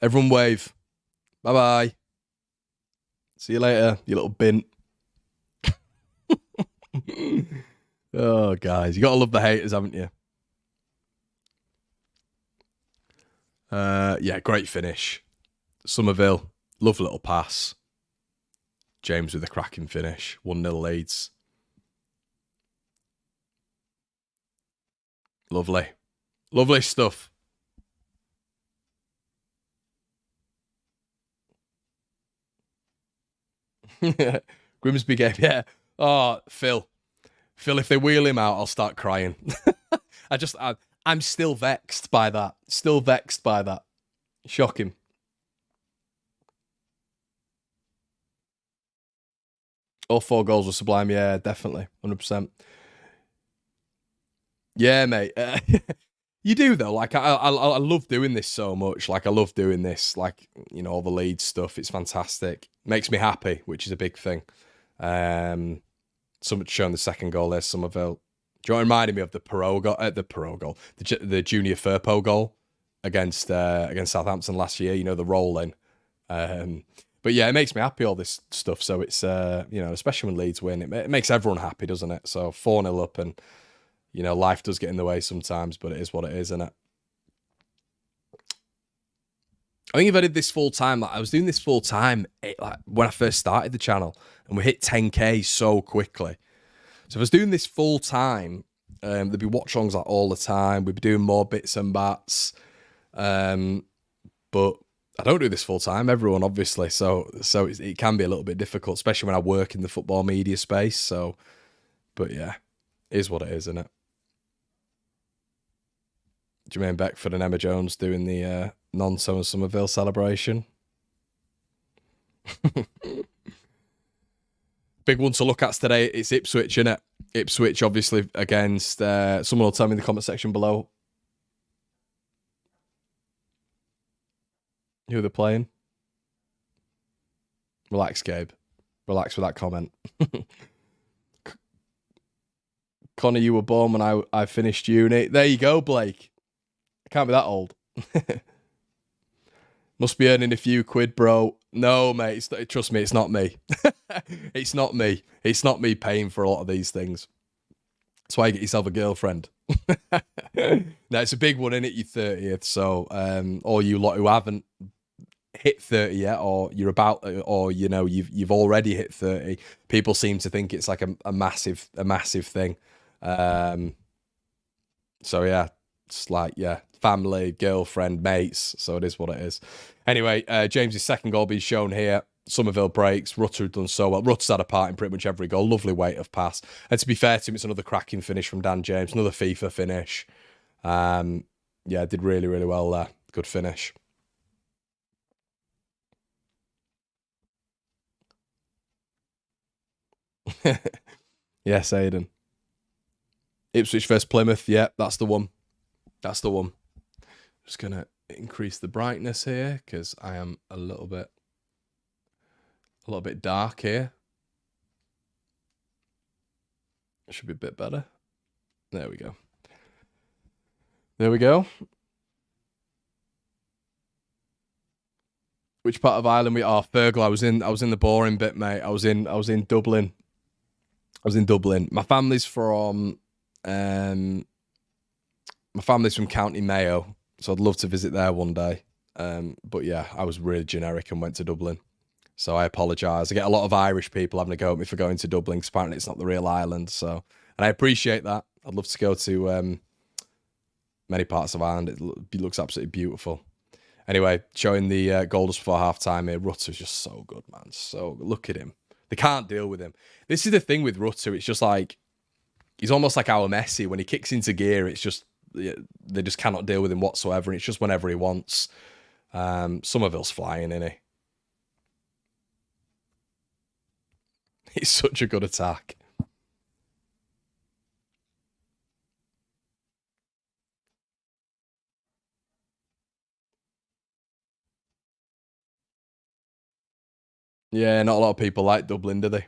Everyone wave. Bye-bye. See you later, you little bint. Oh, guys. You got to love the haters, haven't you? Yeah, great finish. Somerville, lovely little pass. James with a cracking finish. 1-0 Leeds. Lovely. Lovely stuff. Grimsby game, yeah. Oh, Phil. Phil, if they wheel him out, I'll start crying. I'm still vexed by that. Still vexed by that. Shocking. All 4 goals were sublime. Yeah, definitely. 100%. Yeah, mate. You do, though. Like, I love doing this so much. Like, I love doing this. Like, all the Leeds stuff. It's fantastic. Makes me happy, which is a big thing. Someone showing the second goal there, Somerville. Do you know what reminded me of the Perot goal? The Junior Firpo goal against Southampton last year. The rolling. But yeah, it makes me happy, all this stuff. So it's especially when Leeds win, it makes everyone happy, doesn't it? So 4-0 up, and life does get in the way sometimes, but it is what it is, isn't it? I think if I did this full time, I was doing this full time when I first started the channel, and we hit 10K so quickly. So if I was doing this full time, there'd be watch alongs all the time. We'd be doing more bits and bats, but I don't do this full time. Everyone, obviously, so it can be a little bit difficult, especially when I work in the football media space. So, but yeah, it is what it is, isn't it? Jermaine Beckford and Emma Jones doing the non-Summer Somerville celebration. Big one to look at today. It's Ipswich, innit? Ipswich, obviously, against... someone will tell me in the comment section below who they're playing. Relax, Gabe. Relax with that comment. Connor, you were born when I finished uni. There you go, Blake. I can't be that old. Must be earning a few quid, bro. No, mate. Trust me, it's not me. It's not me. It's not me paying for a lot of these things. That's why you get yourself a girlfriend. No, it's a big one, isn't it? Your 30th. So, all you lot who haven't hit 30 yet, or you're about, or you've already hit 30, people seem to think it's like a massive thing. So yeah, it's like, yeah, family, girlfriend, mates. So it is what it is. Anyway, James's second goal being shown here. Somerville breaks. Rutter had done so well. Rutter's had a part in pretty much every goal. Lovely weight of pass. And to be fair to him, it's another cracking finish from Dan James. Another FIFA finish. Yeah, did really, really well there. Good finish. Yes, Aiden. Ipswich versus Plymouth. Yeah, that's the one. That's the one. Just going to increase the brightness here because I am a little bit dark here. It should be a bit better. There we go. There we go. Which part of Ireland we are? Fergal. I was in the boring bit, mate. I was in Dublin. My family's from County Mayo, so I'd love to visit there one day. But yeah, I was really generic and went to Dublin. So I apologise. I get a lot of Irish people having a go at me for going to Dublin, because apparently it's not the real Ireland. So, and I appreciate that. I'd love to go to many parts of Ireland. It looks absolutely beautiful. Anyway, showing the goal just before half-time here. Rutter's just so good, man. So look at him. They can't deal with him. This is the thing with Rutter. It's just like, he's almost like our Messi. When he kicks into gear, it's just, they just cannot deal with him whatsoever. And it's just whenever he wants. Somerville's flying, isn't he? It's such a good attack. Yeah, not a lot of people like Dublin, do they?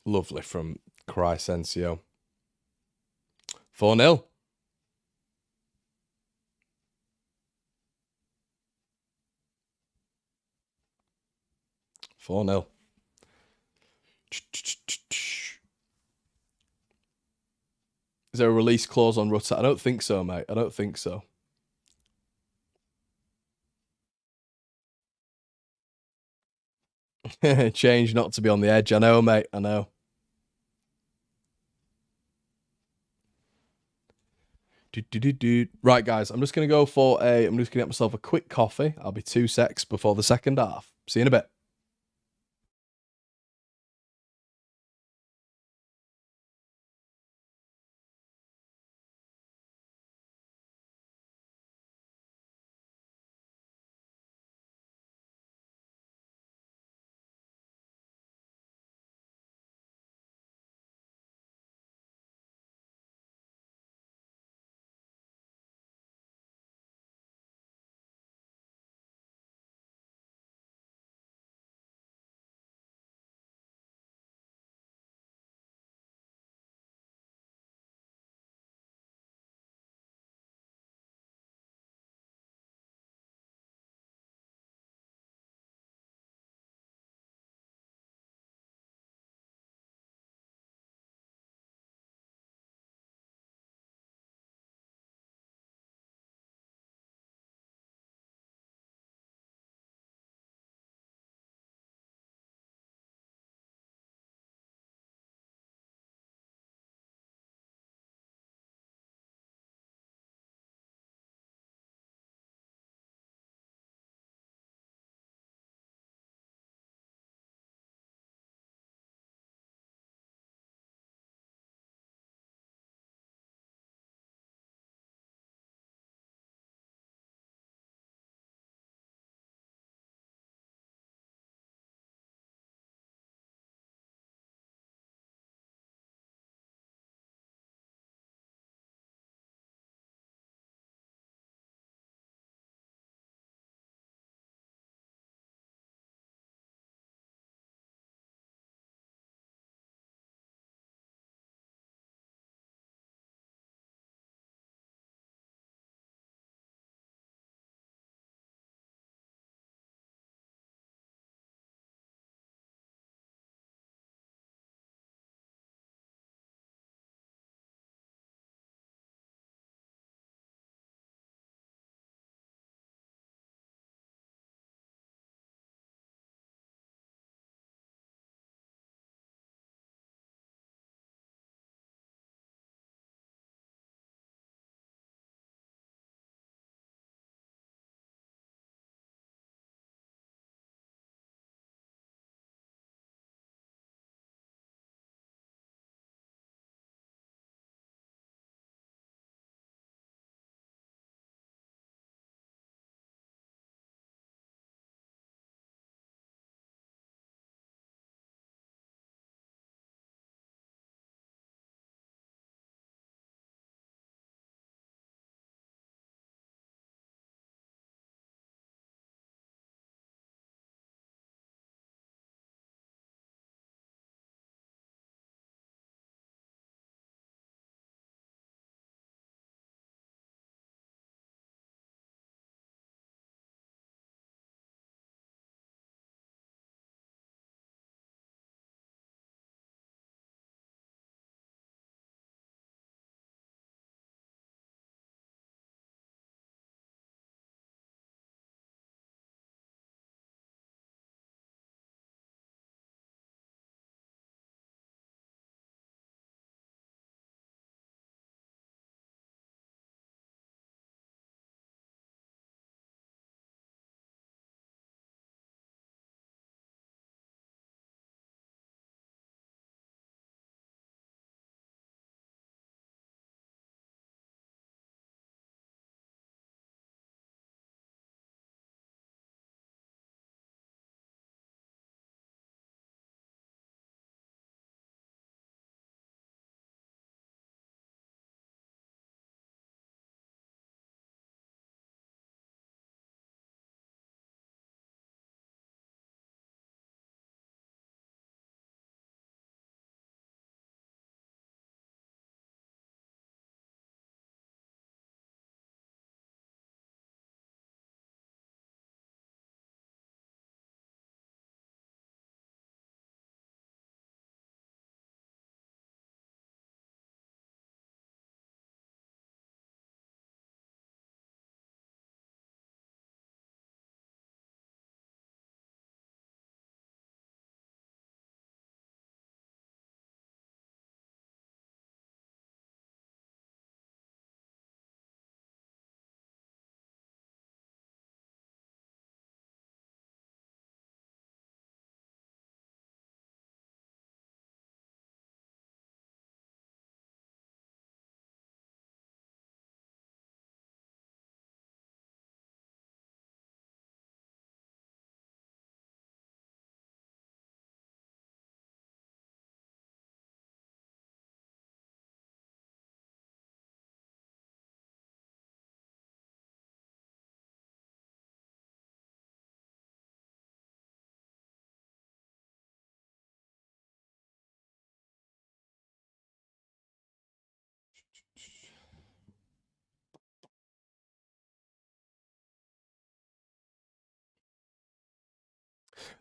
Lovely from Crysencio. 4-0. Is there a release clause on Rutter? I don't think so, mate. I don't think so. Change not to be on the edge. I know, mate. I know. Right, guys, I'm just going to go for I'm just going to get myself a quick coffee. I'll be 2 secs before the second half. See you in a bit.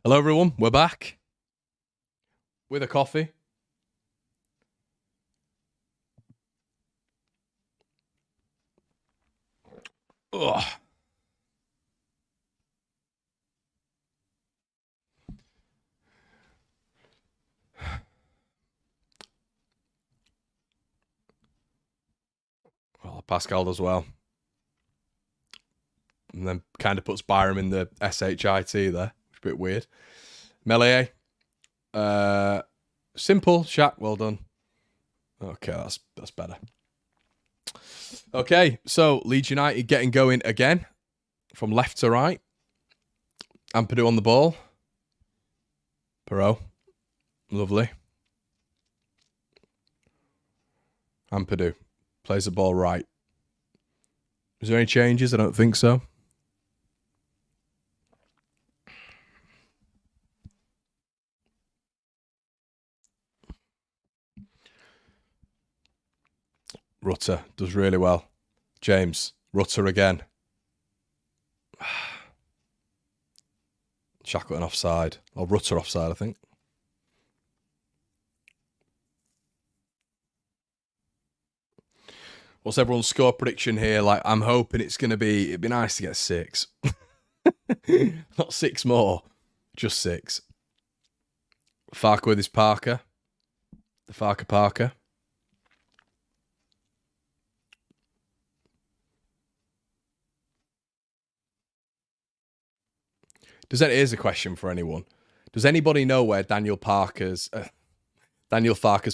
Hello, everyone. We're back with a coffee. Ugh. Well, Pascal does well. And then kind of puts Byram in the SHIT there. Which is a bit weird. Melee. Simple. Shaq, well done. Okay, that's better. Okay, so Leeds United getting going again. From left to right. Ampadu on the ball. Perot. Lovely. Ampadu. Plays the ball right. Is there any changes? I don't think so. Rutter does really well. James. Rutter again. Shackleton offside. Or Rutter offside, I think. What's everyone's score prediction here? Like, I'm hoping it's going to be... It'd be nice to get 6. Not 6 more. Just 6. Farker with his Parker. The Parker. Here's a question for anyone. Does anybody know where Daniel Farker's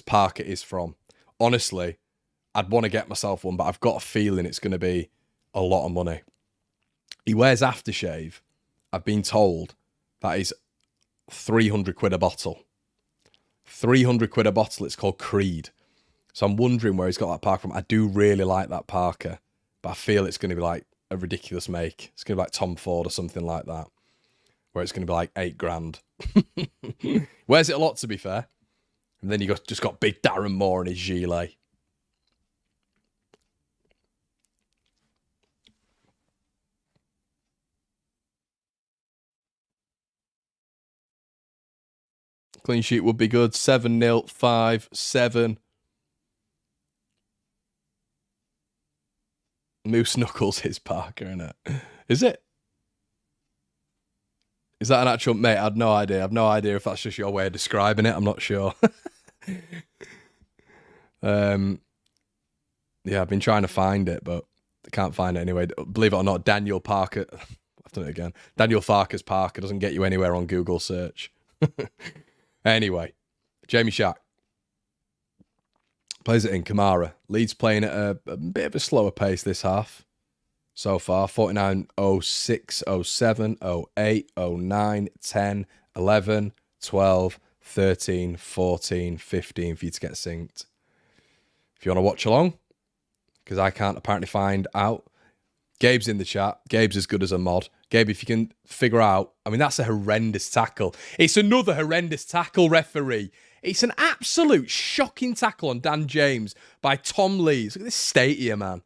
Parker is from? Honestly, I'd want to get myself one, but I've got a feeling it's going to be a lot of money. He wears aftershave. I've been told that is 300 quid a bottle. 300 quid a bottle. It's called Creed. So I'm wondering where he's got that Parker from. I do really like that Parker, but I feel it's going to be like a ridiculous make. It's going to be like Tom Ford or something like that, where it's going to be like 8 grand. Wears it a lot, to be fair. And then you just got big Darren Moore in his gilet. Clean sheet would be good. 7-0, 5-7. Moose Knuckles is Parker, innit? Is it? Is that an actual... Mate, I had no idea. I have no idea if that's just your way of describing it. I'm not sure. Yeah, I've been trying to find it, but I can't find it anyway. Believe it or not, Daniel Parker... I've done it again. Daniel Farker's Parker doesn't get you anywhere on Google search. Anyway, Jamie Shack plays it in. Kamara. Leeds playing at a bit of a slower pace this half so far. 49, 06, 07, 08, 09, 10, 11, 12, 13, 14, 15 for you to get synced. If you want to watch along, because I can't apparently find out. Gabe's in the chat. Gabe's as good as a mod. Gabe, if you can figure out... I mean, that's a horrendous tackle. It's another horrendous tackle, referee. It's an absolute shocking tackle on Dan James by Tom Lees. Look at this state here, man.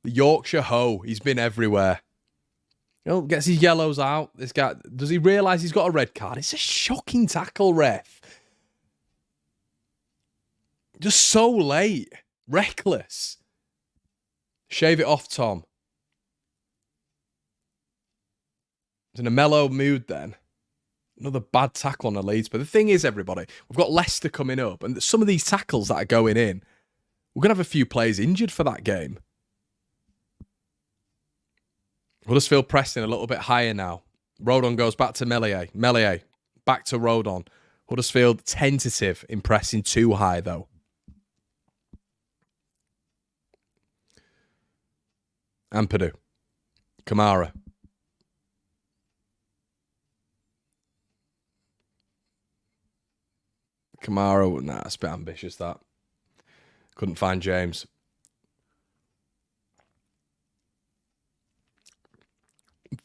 The Yorkshire Ho. He's been everywhere. You know, gets his yellows out. This guy... Does he realise he's got a red card? It's a shocking tackle, ref. Just so late. Reckless. Shave it off, Tom. He's in a mellow mood then. Another bad tackle on the Leeds. But the thing is, everybody, we've got Leicester coming up. And some of these tackles that are going in, we're going to have a few players injured for that game. Huddersfield pressing a little bit higher now. Rodon goes back to Melie. Melie back to Rodon. Huddersfield tentative in pressing too high, though. Ampadu. Kamara. Kamara, nah, it's a bit ambitious, that. Couldn't find James.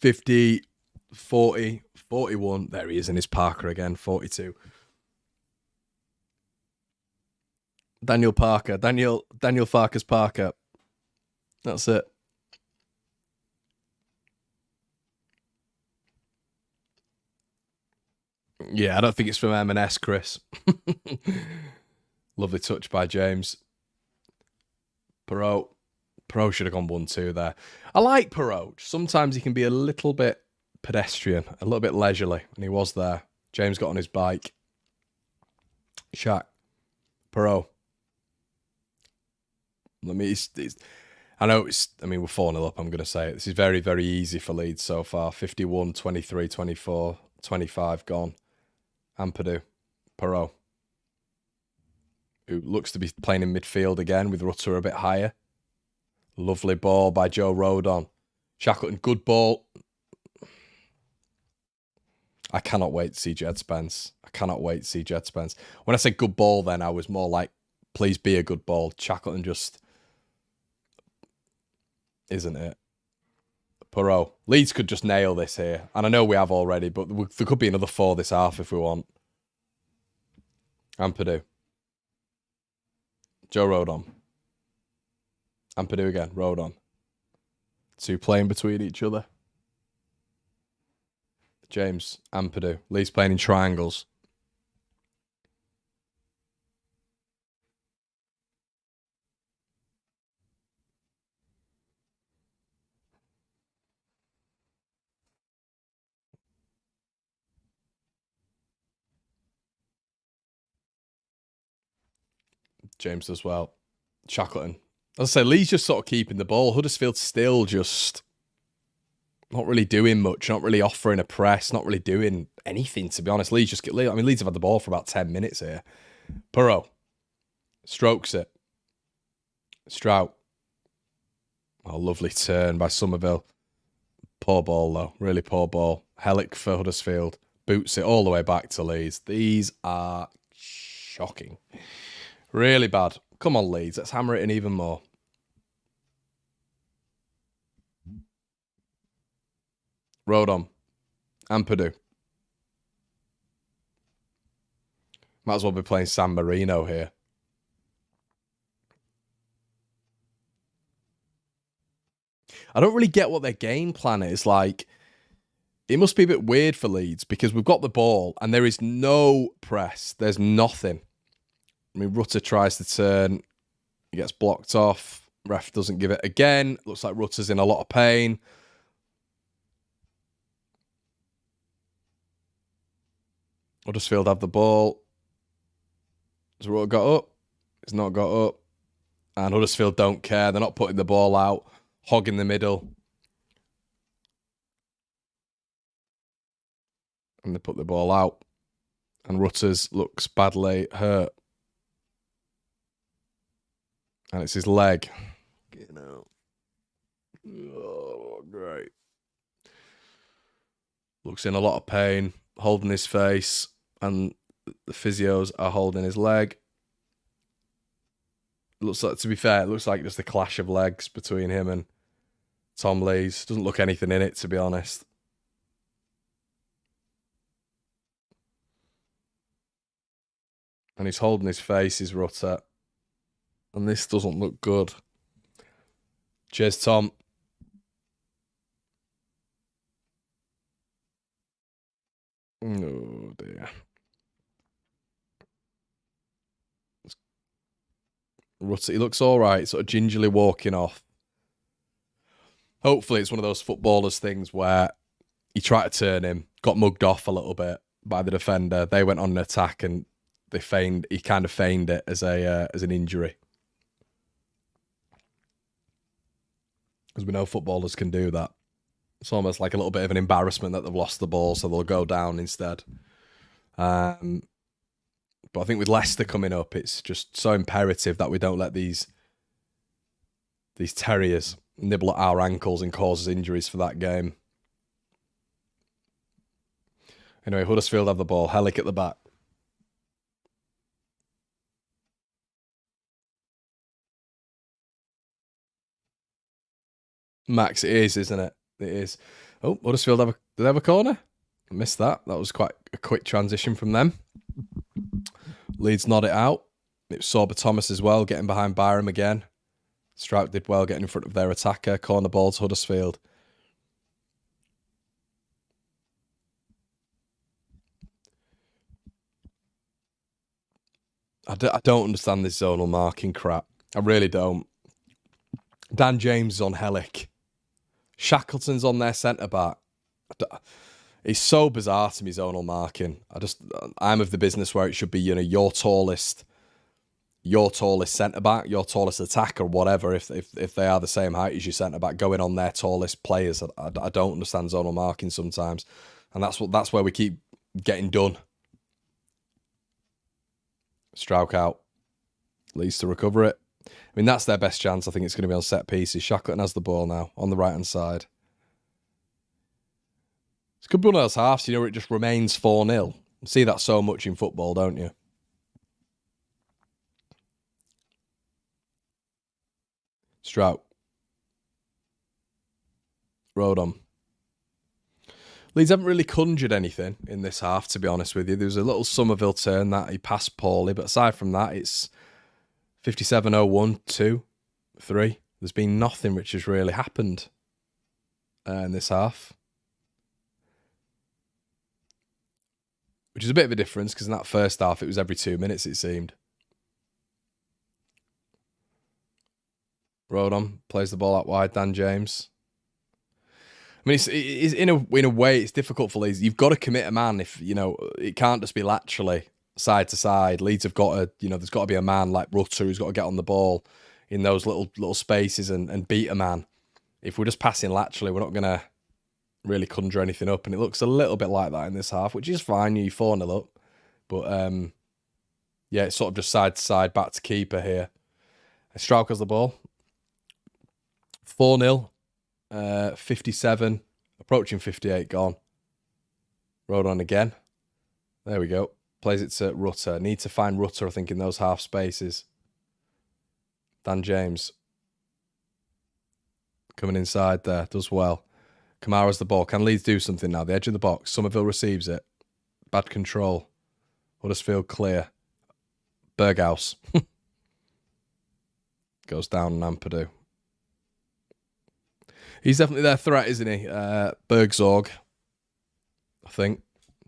$50, $40, $41. There he is in his Parker again, $42. Daniel Parker. Daniel Farker's Parker. That's it. Yeah, I don't think it's from M&S, Chris. Lovely touch by James. Perot should have gone 1-2 there. I like Perot. Sometimes he can be a little bit pedestrian, a little bit leisurely, and he was there. James got on his bike. Shaq. Perot. I know we're 4-0 up, I'm going to say it. This is very, very easy for Leeds so far. 51, 23, 24, 25 gone. Ampadu. Perot, who looks to be playing in midfield again with Rutter a bit higher. Lovely ball by Joe Rodon. Shackleton, good ball. I cannot wait to see Jed Spence. When I say good ball then, I was more like, please be a good ball. Shackleton just isn't it. Perot. Leeds could just nail this here. And I know we have already, but there could be another 4 this half if we want. Ampadu. Joe Rodon. Ampadu again. Rodon. 2 playing between each other. James. Ampadu. Leeds playing in triangles. James as well. Shackleton. As I say, Lee's just sort of keeping the ball. Huddersfield still just not really doing much, not really offering a press, not really doing anything, to be honest. Leeds have had the ball for about 10 minutes here. Perot. Strokes it. Strout. Oh, lovely turn by Somerville. Poor ball, though. Really poor ball. Hellick for Huddersfield. Boots it all the way back to Leeds. These are shocking. Really bad. Come on, Leeds. Let's hammer it in even more. Rodon. Ampadu. Might as well be playing San Marino here. I don't really get what their game plan is. Like, it must be a bit weird for Leeds because we've got the ball and there is no press. There's nothing. I mean, Rutter tries to turn. He gets blocked off. Ref doesn't give it again. Looks like Rutter's in a lot of pain. Huddersfield have the ball. Has Rutter got up? He's not got up. And Huddersfield don't care. They're not putting the ball out. Hog in the middle. And they put the ball out. And Rutters looks badly hurt. And it's his leg. You know. Oh, great. Looks in a lot of pain. Holding his face. And the physios are holding his leg. Looks like, to be fair, it looks like just a clash of legs between him and Tom Lees. Doesn't look anything in it, to be honest. And he's holding his face, his Rutter. And this doesn't look good. Cheers, Tom. Oh, dear. Rutter, he looks all right, sort of gingerly walking off. Hopefully it's one of those footballers things where he tried to turn him, got mugged off a little bit by the defender. They went on an attack and he kind of feigned it as an injury. Because we know footballers can do that. It's almost like a little bit of an embarrassment that they've lost the ball, so they'll go down instead. But I think with Leicester coming up, it's just so imperative that we don't let these terriers nibble at our ankles and cause us injuries for that game. Anyway, Huddersfield have the ball. Hellick at the back. Max, it is, isn't it? It is. Oh, Huddersfield did they have a corner? I missed that. That was quite a quick transition from them. Leeds nod it out. It was Sorba Thomas as well, getting behind Byram again. Strout did well getting in front of their attacker. Corner ball to Huddersfield. I don't understand this zonal marking crap. I really don't. Dan James is on Hellick. Shackleton's on their centre-back. It's so bizarre to me, zonal marking. I'm of the business where it should be, your tallest centre-back, your tallest attacker, whatever, if they are the same height as your centre-back, going on their tallest players. I don't understand zonal marking sometimes. And that's where we keep getting done. Strauch out. Leeds to recover it. I mean, that's their best chance. I think it's going to be on set pieces. Shackleton has the ball now on the right-hand side. It's good one of those halves, where it just remains 4-0. You see that so much in football, don't you? Strout. Rodon. Leeds haven't really conjured anything in this half, to be honest with you. There was a little Somerville turn that he passed poorly, but aside from that, it's 57-01, 2, 3. There's been nothing which has really happened in this half. Which is a bit of a difference, because in that first half, it was every 2 minutes, it seemed. Rodon plays the ball out wide, Dan James. I mean, it's in a way, it's difficult for Leeds. You've got to commit a man if, it can't just be laterally, side to side. Leeds have got to, there's got to be a man like Rutter who's got to get on the ball in those little spaces and beat a man. If we're just passing laterally, we're not going to really conjure anything up. And it looks a little bit like that in this half, which is fine. You're 4-0 up. But, yeah, it's sort of just side to side, back to keeper here. Strauch has the ball. 4-0. 57, approaching 58 gone. Rodon again. There we go. Plays it to Rutter. Need to find Rutter, I think, in those half spaces. Dan James. Coming inside there. Does well. Kamara's the ball. Can Leeds do something now? The edge of the box. Somerville receives it. Bad control. Huddersfield clear. Berghaus. Goes down Nampadu. He's definitely their threat, isn't he? Bergzorg, I think.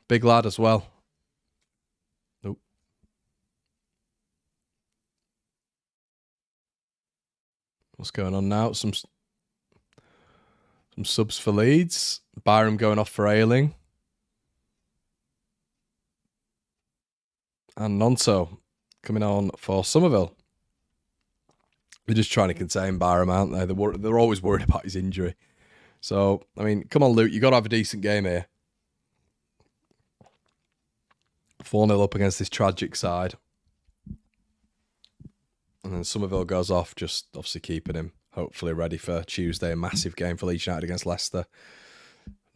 Big lad as well. Nope. What's going on now? Some subs for Leeds. Byram going off for Ayling. And Nonto coming on for Somerville. They're just trying to contain Byram, aren't they? They're always worried about his injury. So, I mean, come on, Luke. You've got to have a decent game here. 4-0 up against this tragic side. And then Somerville goes off, just obviously keeping him hopefully ready for Tuesday. A massive game for Leeds United against Leicester.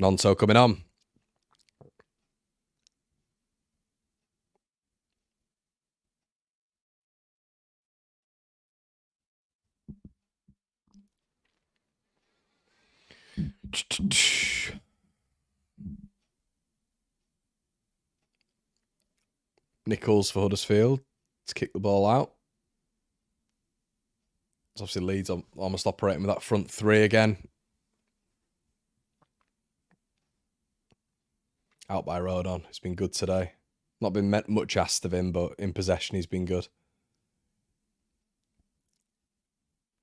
Nonto coming on. Nichols for Huddersfield to kick the ball out. It's obviously Leeds almost operating with that front three again. Out by Rodon. It's been good today. Not been much asked of him, but in possession he's been good.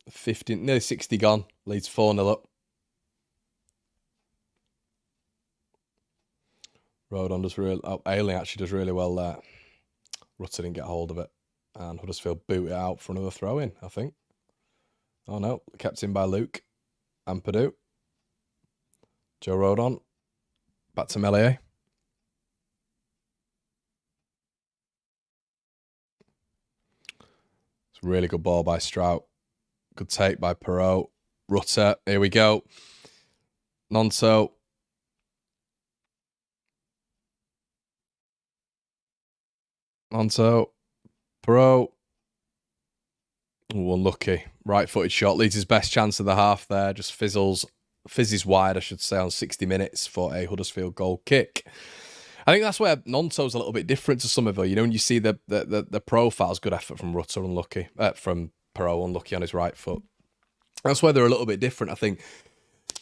50, nearly 60 gone. Leeds 4-0 up. Rodon does really... Oh, Ayling actually does really well there. Rutter didn't get hold of it. And Huddersfield boot it out for another throw-in, I think. Oh, no. Kept in by Luke. Ampadu. Joe Rodon. Back to Melier. It's a really good ball by Strout. Good take by Perot. Rutter. Here we go. Nonso. Nonso. Perot. Oh, unlucky. Right-footed shot. Leads his best chance of the half there. Just fizzes wide, I should say, on 60 minutes for a Huddersfield goal kick. I think that's where Nonto's a little bit different to Somerville. You know, when you see the profiles, good effort from Rutter, unlucky. From Perot, unlucky on his right foot. That's where they're a little bit different. I think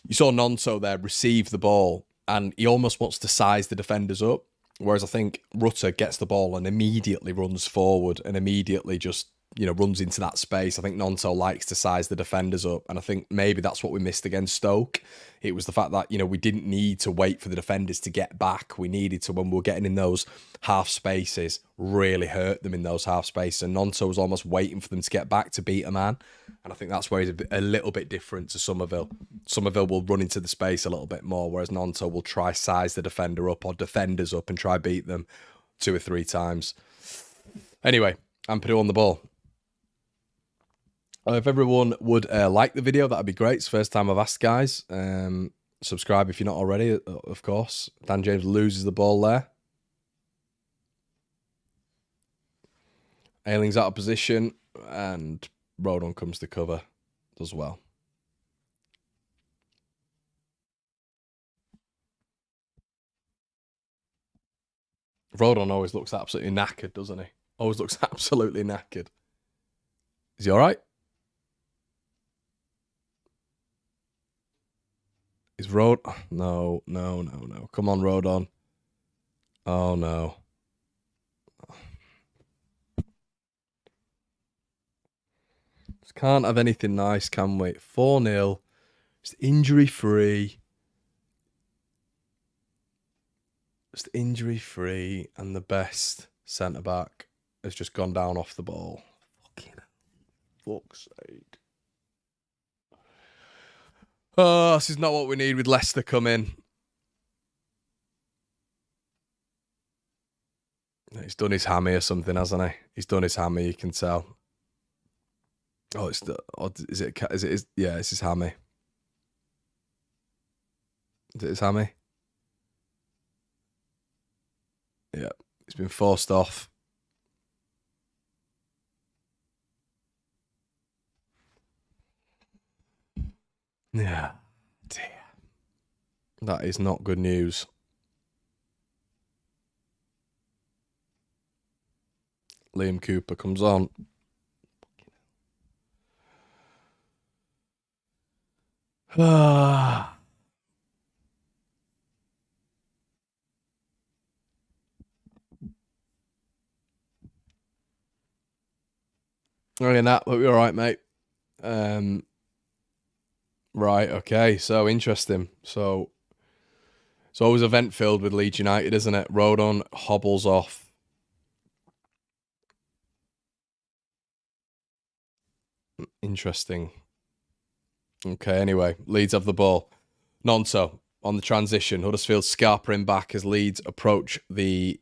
you saw Nonto there receive the ball and he almost wants to size the defenders up. Whereas I think Rutter gets the ball and immediately runs forward and immediately just, runs into that space. I think Nonto likes to size the defenders up. And I think maybe that's what we missed against Stoke. It was the fact that, we didn't need to wait for the defenders to get back. We needed to, when we were getting in those half spaces, really hurt them in those half spaces. And Nonto was almost waiting for them to get back to beat a man. And I think that's where he's a little bit different to Somerville. Somerville will run into the space a little bit more, whereas Nonto will try size the defender up or defenders up and try beat them 2 or 3 times. Anyway, Ampadu on the ball. If everyone would like the video, that'd be great. It's the first time I've asked, guys. Subscribe if you're not already, of course. Dan James loses the ball there. Ayling's out of position, and Rodon comes to cover as well. Rodon always looks absolutely knackered, doesn't he? Always looks absolutely knackered. Is he all right? Is Rod? No. Come on, Rodon. Oh, no. Just can't have anything nice, can we? 4-0. Just injury-free. Just injury-free, and the best centre-back has just gone down off the ball. Fuck's sake. Oh, this is not what we need with Leicester coming. He's done his hammy or something, hasn't he? He's done his hammy, you can tell. Oh, it's yeah, it's his hammy. Is it his hammy? Yeah, he's been forced off. Yeah, dear. That is not good news. Liam Cooper comes on. Ah. Okay, Nat, hope you're all right, mate. Right, okay, so interesting. So it's always event filled with Leeds United, isn't it? Rodon hobbles off. Interesting. Okay, anyway, Leeds have the ball. Nonto on the transition. Huddersfield scarpering back as Leeds approach the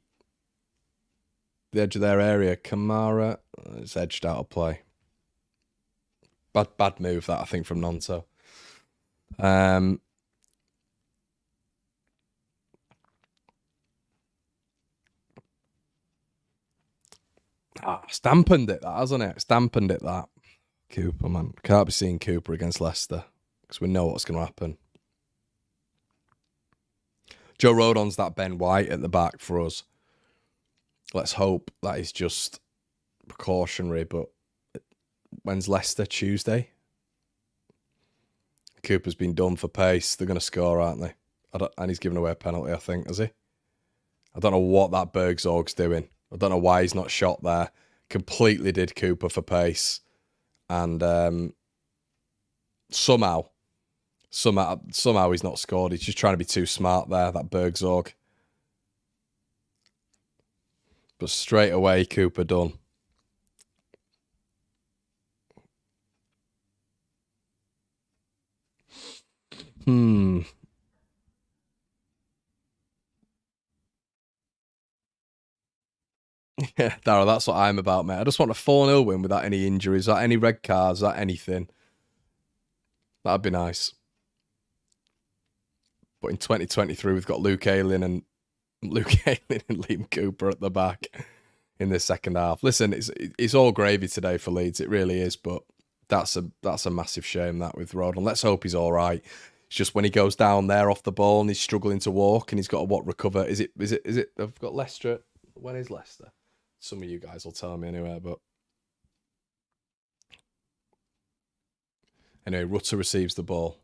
edge of their area. Kamara is edged out of play. Bad move that, I think, from Nonto. Stampened it, that, hasn't it? Stampened it, that. Cooper, man. Can't be seeing Cooper against Leicester because we know what's going to happen. Joe Rodon's that Ben White at the back for us. Let's hope that is just precautionary, but when's Leicester? Tuesday? Cooper's been done for pace. They're going to score, aren't they? And he's given away a penalty, I think, has he? I don't know what that Bergzorg's doing. I don't know why he's not shot there. Completely did Cooper for pace. And somehow he's not scored. He's just trying to be too smart there, that Bergzorg. But straight away, Cooper done. Yeah, Darryl, that's what I'm about, mate. I just want a 4-0 win without any injuries, without any red cards, without anything. That'd be nice. But in 2023, we've got Luke Ayling and Liam Cooper at the back in the second half. Listen, it's all gravy today for Leeds. It really is, but that's a massive shame, that, with Rodon. Let's hope he's all right. It's just when he goes down there off the ball and he's struggling to walk and he's got to recover. Is it? I've got Leicester. When is Leicester? Some of you guys will tell me anyway, but anyway, Rutter receives the ball.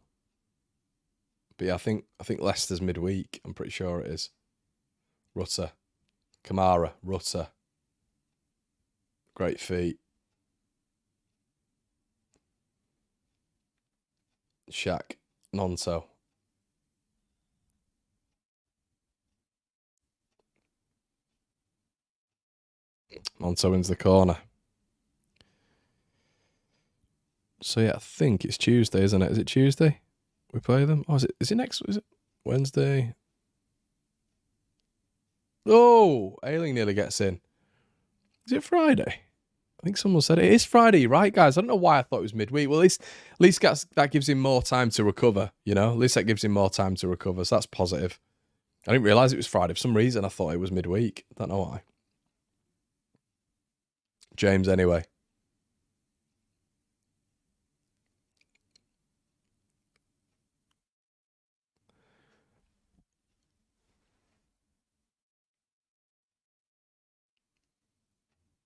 But yeah, I think Leicester's midweek. I'm pretty sure it is. Rutter. Kamara, Rutter. Great feet. Shaq, Nonto. Nonto wins the corner. So yeah, I think it's Tuesday, isn't it? Is it Tuesday? We play them? Oh, is it next? Is it Wednesday? Oh, Ailing nearly gets in. Is it Friday? I think someone said it is Friday, right, guys? I don't know why I thought it was midweek. Well, at least that gives him more time to recover, you know? At least that gives him more time to recover, so that's positive. I didn't realise it was Friday. For some reason, I thought it was midweek. Don't know why. James, anyway.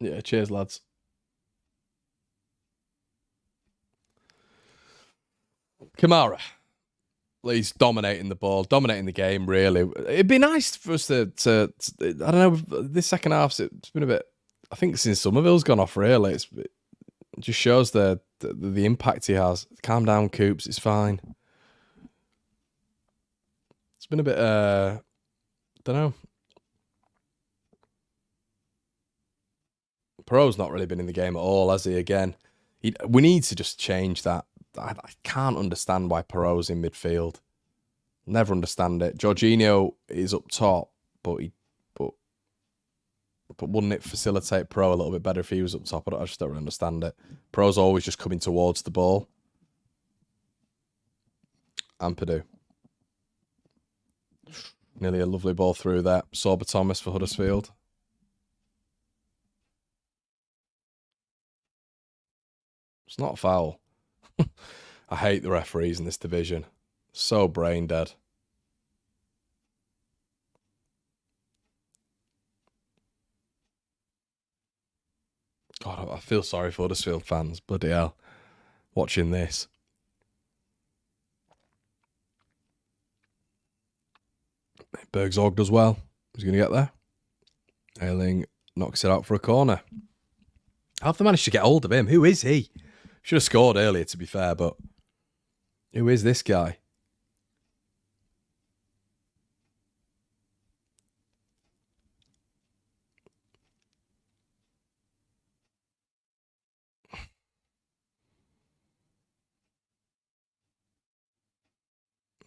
Yeah, cheers, lads. Kamara. He's dominating the ball, dominating the game, really. It'd be nice for us to I don't know, this second half, it's been a bit, I think since Somerville's gone off, really, it just shows the impact he has. Calm down, Coops, it's fine. It's been a bit, don't know. Perot's not really been in the game at all, has he? Again, we need to just change that. I can't understand why Perot's in midfield. Never understand it. Jorginho is up top, but wouldn't it facilitate Pro a little bit better if he was up top? I just don't really understand it. Pro's always just coming towards the ball. Ampadu. Nearly a lovely ball through there. Sorba Thomas for Huddersfield. It's not a foul. I hate the referees in this division. So brain dead. God, I feel sorry for Huddersfield fans. Bloody hell. Watching this. Bergzorg does well. He's going to get there. Ailing knocks it out for a corner. How have they managed to get hold of him? Who is he? Should have scored earlier, to be fair, but who is this guy?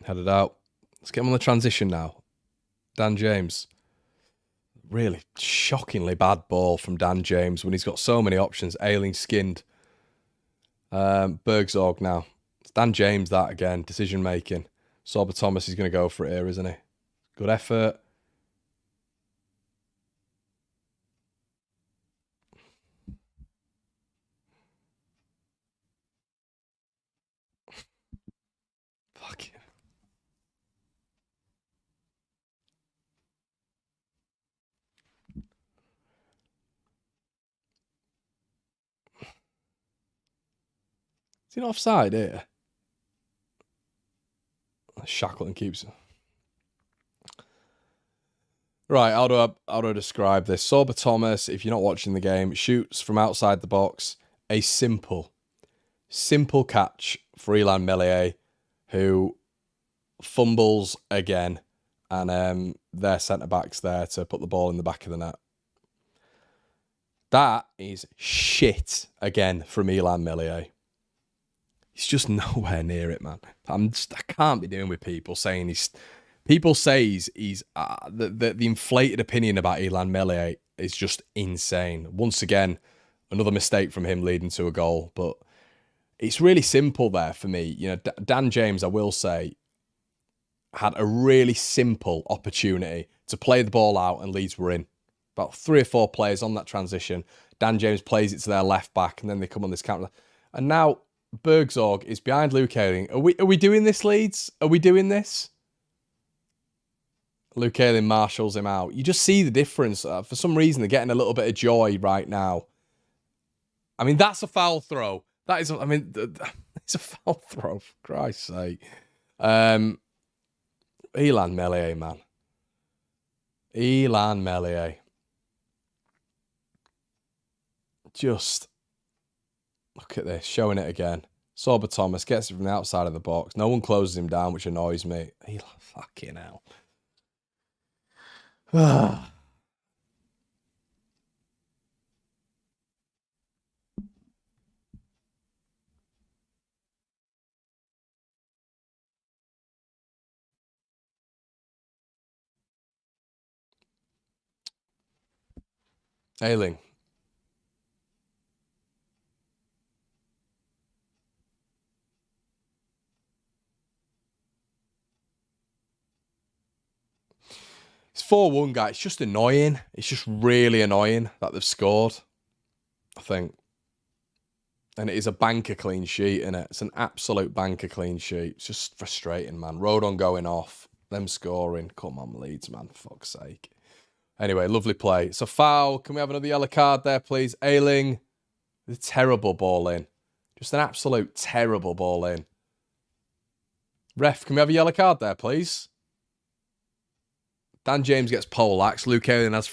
Headed out. Let's get him on the transition now. Dan James. Really shockingly bad ball from Dan James when he's got so many options. Ailing skinned. Bergzorg now. It's Dan James, that again. Decision making. Sorba Thomas is going to go for it here, isn't he? Good effort. Fuck it. Is he not offside here? Shackleton keeps it. Right, how do I describe this? Sorba Thomas, if you're not watching the game, shoots from outside the box. A simple catch for Illan Meslier, who fumbles again, and their centre-back's there to put the ball in the back of the net. That is shit again from Illan Meslier. He's just nowhere near it, man. I can't be dealing with people saying he's... People say he's the inflated opinion about Illan Meslier is just insane. Once again, another mistake from him leading to a goal. But it's really simple there for me. You know, Dan James, I will say, had a really simple opportunity to play the ball out and Leeds were in. About 3 or 4 players on that transition. Dan James plays it to their left back and then they come on this counter. And now Bergzorg is behind Luke Ayling. Are we doing this, Leeds? Are we doing this? Luke Ayling marshals him out. You just see the difference. For some reason, they're getting a little bit of joy right now. I mean, that's a foul throw. That is, I mean, it's a foul throw, for Christ's sake. Illan Meslier, man. Illan Meslier. Just look at this, showing it again. Sorba Thomas gets it from the outside of the box. No one closes him down, which annoys me. He fucking hell. Ailing. It's 4-1, guys. It's just annoying. It's just really annoying that they've scored, I think. And it is a banker clean sheet, isn't it? It's an absolute banker clean sheet. It's just frustrating, man. Rodon going off, them scoring. Come on, Leeds, man, for fuck's sake. Anyway, lovely play. It's a foul. Can we have another yellow card there, please? Ailing. The terrible ball in. Just an absolute terrible ball in. Ref, can we have a yellow card there, please? Dan James gets poleaxed. Luke Ayling has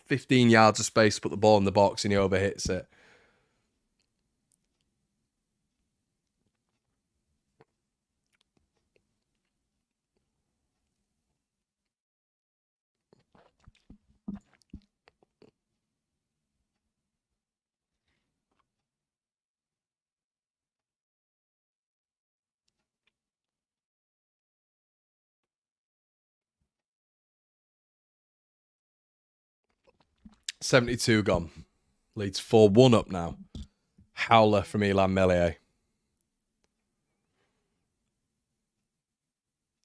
15 yards of space to put the ball in the box and he overhits it. $72 gone. Leeds 4-1 up now. Howler from Elan Melier.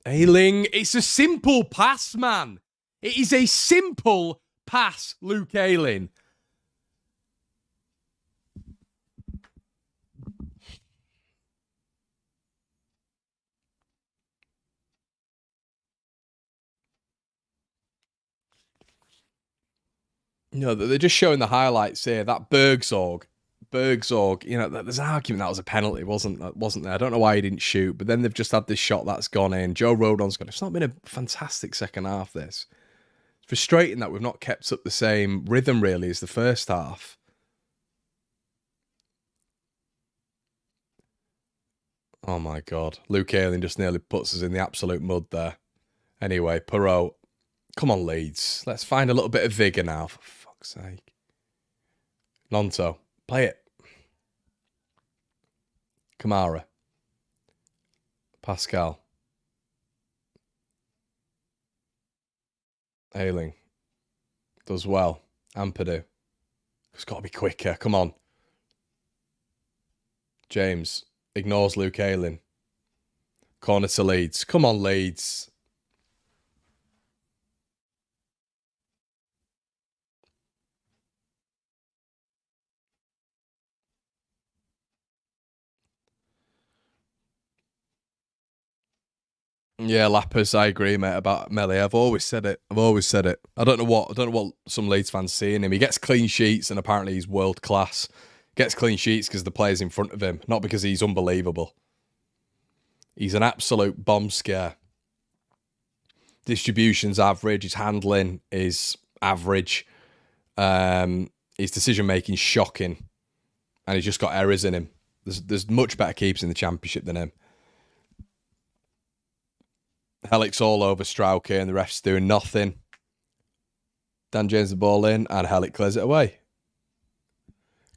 Ayling, it's a simple pass, man. It is a simple pass, Luke Ayling. No, they're just showing the highlights here. That Bergsorg, you know, there's an argument that was a penalty, wasn't there? I don't know why he didn't shoot, but then they've just had this shot that's gone in. Joe Rodon's gone. It's not been a fantastic second half, this. It's frustrating that we've not kept up the same rhythm, really, as the first half. Oh, my God. Luke Ayling just nearly puts us in the absolute mud there. Anyway, Perot. Come on, Leeds. Let's find a little bit of vigour now, for fuck's sake. Nonto. Play it. Kamara. Pascal. Ayling. Does well. Ampadu. It's got to be quicker. Come on. James. Ignores Luke Ayling. Corner to Leeds. Come on, Leeds. Yeah, Lappers, I agree, mate, about Melly. I've always said it. I don't know what some Leeds fans see in him. He gets clean sheets and apparently he's world class. Gets clean sheets because the players in front of him, not because he's unbelievable. He's an absolute bomb scare. Distribution's average, his handling is average. His decision making shocking. And he's just got errors in him. There's much better keepers in the Championship than him. Helic's all over Strauke and the ref's doing nothing. Dan James the ball in and Helic clears it away.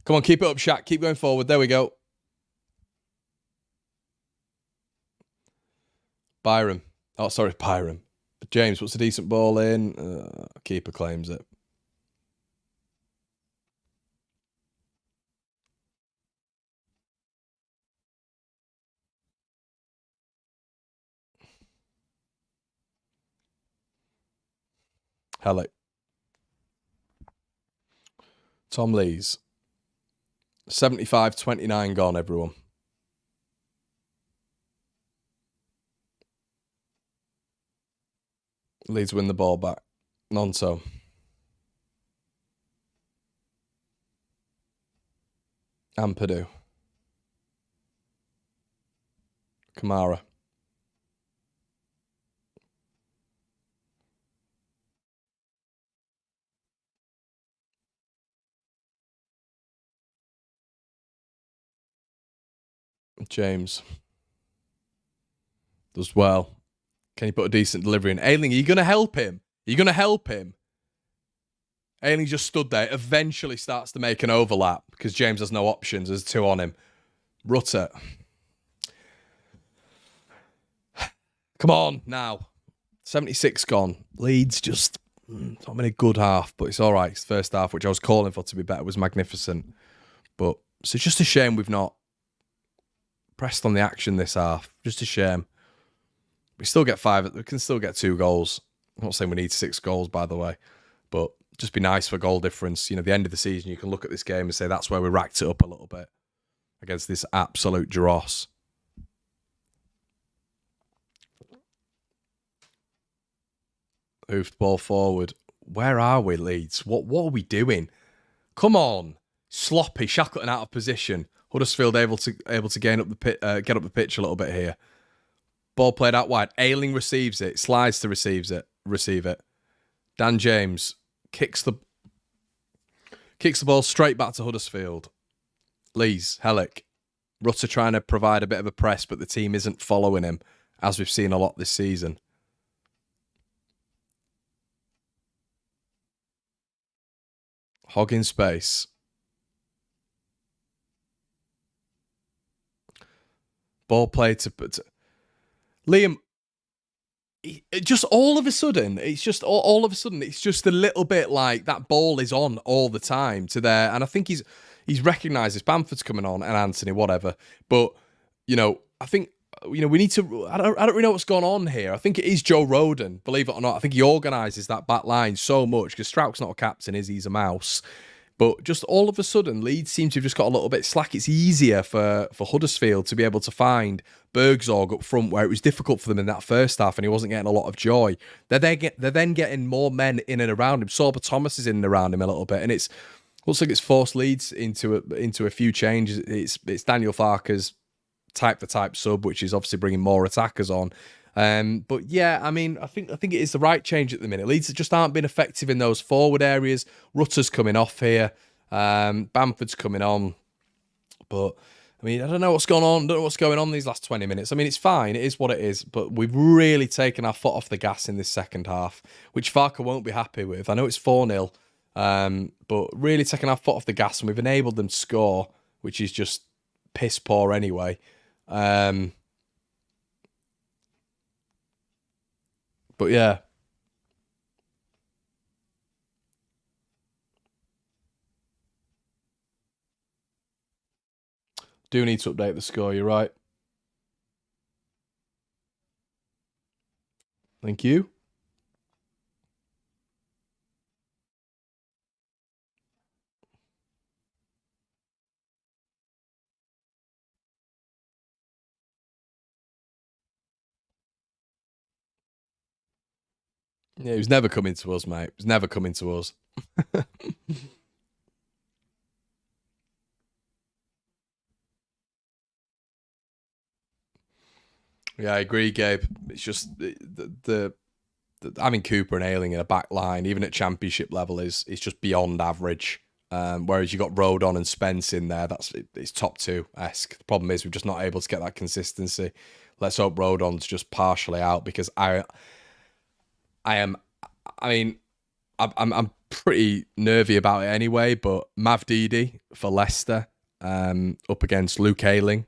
Come on, keep it up, Shaq. Keep going forward. There we go. Byram. Oh, sorry, Byram. James, what's a decent ball in? Keeper claims it. Helic. Tom Lees. 75-29 gone, everyone. Leeds win the ball back. Nonso. Ampadu. Kamara. James does well. Can he put a decent delivery in? Ayling, are you going to help him? Are you going to help him? Ayling just stood there. Eventually starts to make an overlap because James has no options. There's two on him. Rutter. Come on now. 76 gone. Leeds just not been a good half, but it's all right. It's first half, which I was calling for to be better, was magnificent. But it's just a shame we've not pressed on the action this half. Just a shame. We still get 5. We can still get 2 goals. I'm not saying we need 6 goals, by the way, but just be nice for goal difference. You know, the end of the season, you can look at this game and say that's where we racked it up a little bit against this absolute dross. Hoofed ball forward. Where are we, Leeds? What are we doing? Come on, sloppy. Shackleton out of position. Huddersfield able to get up the pitch a little bit here. Ball played out wide. Ayling receives it. Slides to receive it. Dan James kicks the ball straight back to Huddersfield. Lees, Hellick. Rutter trying to provide a bit of a press, but the team isn't following him, as we've seen a lot this season. Hog in space. Ball played to Liam. Just all of a sudden, it's just a little bit like that ball is on all the time to there, and I think he's recognised this. Bamford's coming on and Anthony, whatever. But you know, I think we need to. I don't really know what's going on here. I think it is Joe Roden, believe it or not. I think he organises that back line so much because Strout's not a captain, is he? He's a mouse. But just all of a sudden, Leeds seem to have just got a little bit slack. It's easier for Huddersfield to be able to find Bergzorg up front where it was difficult for them in that first half and he wasn't getting a lot of joy. They're then getting more men in and around him. Sorba Thomas is in and around him a little bit. And looks like it's forced Leeds into a few changes. It's Daniel Farke's type for type sub, which is obviously bringing more attackers on. But yeah, I mean, I think it is the right change at the minute. Leeds just aren't been effective in those forward areas. Rutter's coming off here. Bamford's coming on. But I mean, I don't know what's going on. Don't know what's going on these last 20 minutes. I mean, it's fine. It is what it is. But we've really taken our foot off the gas in this second half, which Farke won't be happy with. I know it's 4-0, but really taking our foot off the gas, and we've enabled them to score, which is just piss poor anyway. But yeah. Do need to update the score, you're right. Thank you. Yeah, he was never coming to us, mate. He was never coming to us. Yeah, I agree, Gabe. It's just the having Cooper and Ayling in a back line, even at championship level, is just beyond average. Whereas you got Rodon and Spence in there, it's top 2-esque. The problem is we're just not able to get that consistency. Let's hope Rodon's just partially out because I'm pretty nervy about it anyway. But Mavdidi for Leicester up against Luke Ayling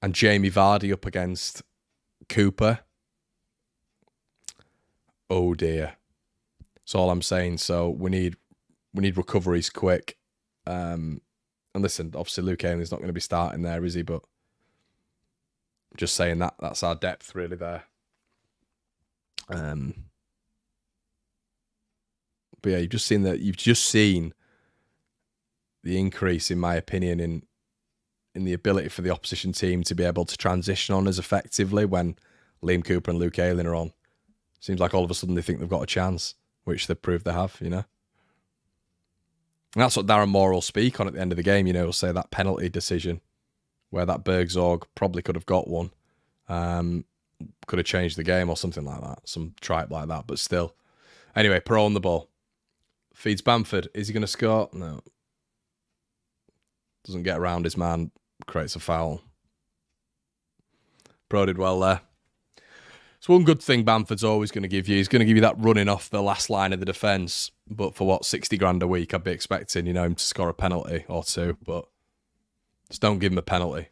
and Jamie Vardy up against Cooper. Oh dear. That's all I'm saying. So we need recoveries quick. And listen, obviously Luke Ayling's not going to be starting there, is he? But just saying that's our depth really there. But yeah, you've just seen the increase, in my opinion, in the ability for the opposition team to be able to transition on as effectively when Liam Cooper and Luke Ayling are on. Seems like all of a sudden they think they've got a chance, which they've proved they have, you know. And that's what Darren Moore will speak on at the end of the game, you know. He'll say that penalty decision where that Bergzorg probably could have got one, could have changed the game or something like that, some tripe like that, but still. Anyway, Perot on the ball. Feeds Bamford. Is he going to score? No. Doesn't get around his man. Creates a foul. Pro did well there. It's one good thing Bamford's always going to give you. He's going to give you that running off the last line of the defence. But for what, 60 grand a week, I'd be expecting, him to score a penalty or two. But just don't give him a penalty.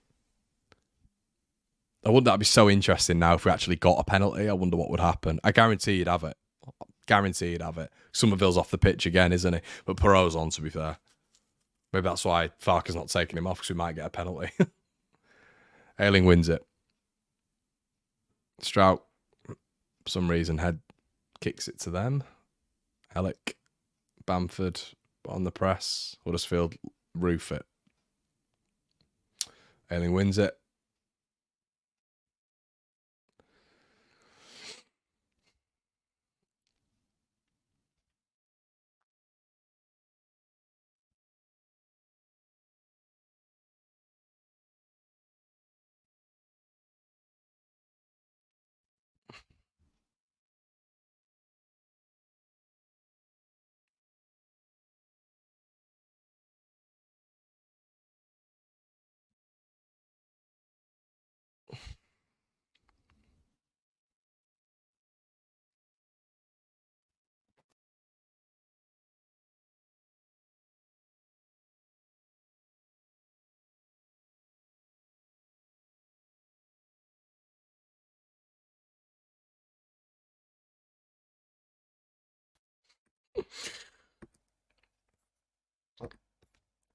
Wouldn't that be so interesting now if we actually got a penalty? I wonder what would happen. I guarantee he'd have it. Guarantee he'd have it. Somerville's off the pitch again, isn't he? But Perot's on, to be fair. Maybe that's why Farke's not taking him off, because we might get a penalty. Ayling wins it. Strout, for some reason, head kicks it to them. Ellick, Bamford on the press. Huddersfield roof it. Ayling wins it.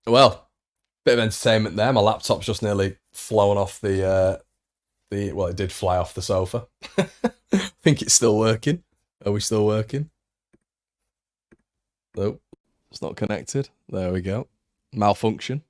Well, bit of entertainment there. My laptop's just nearly flown off well, it did fly off the sofa. I think it's still working. Are we still working? Nope. It's not connected. There we go. Malfunction.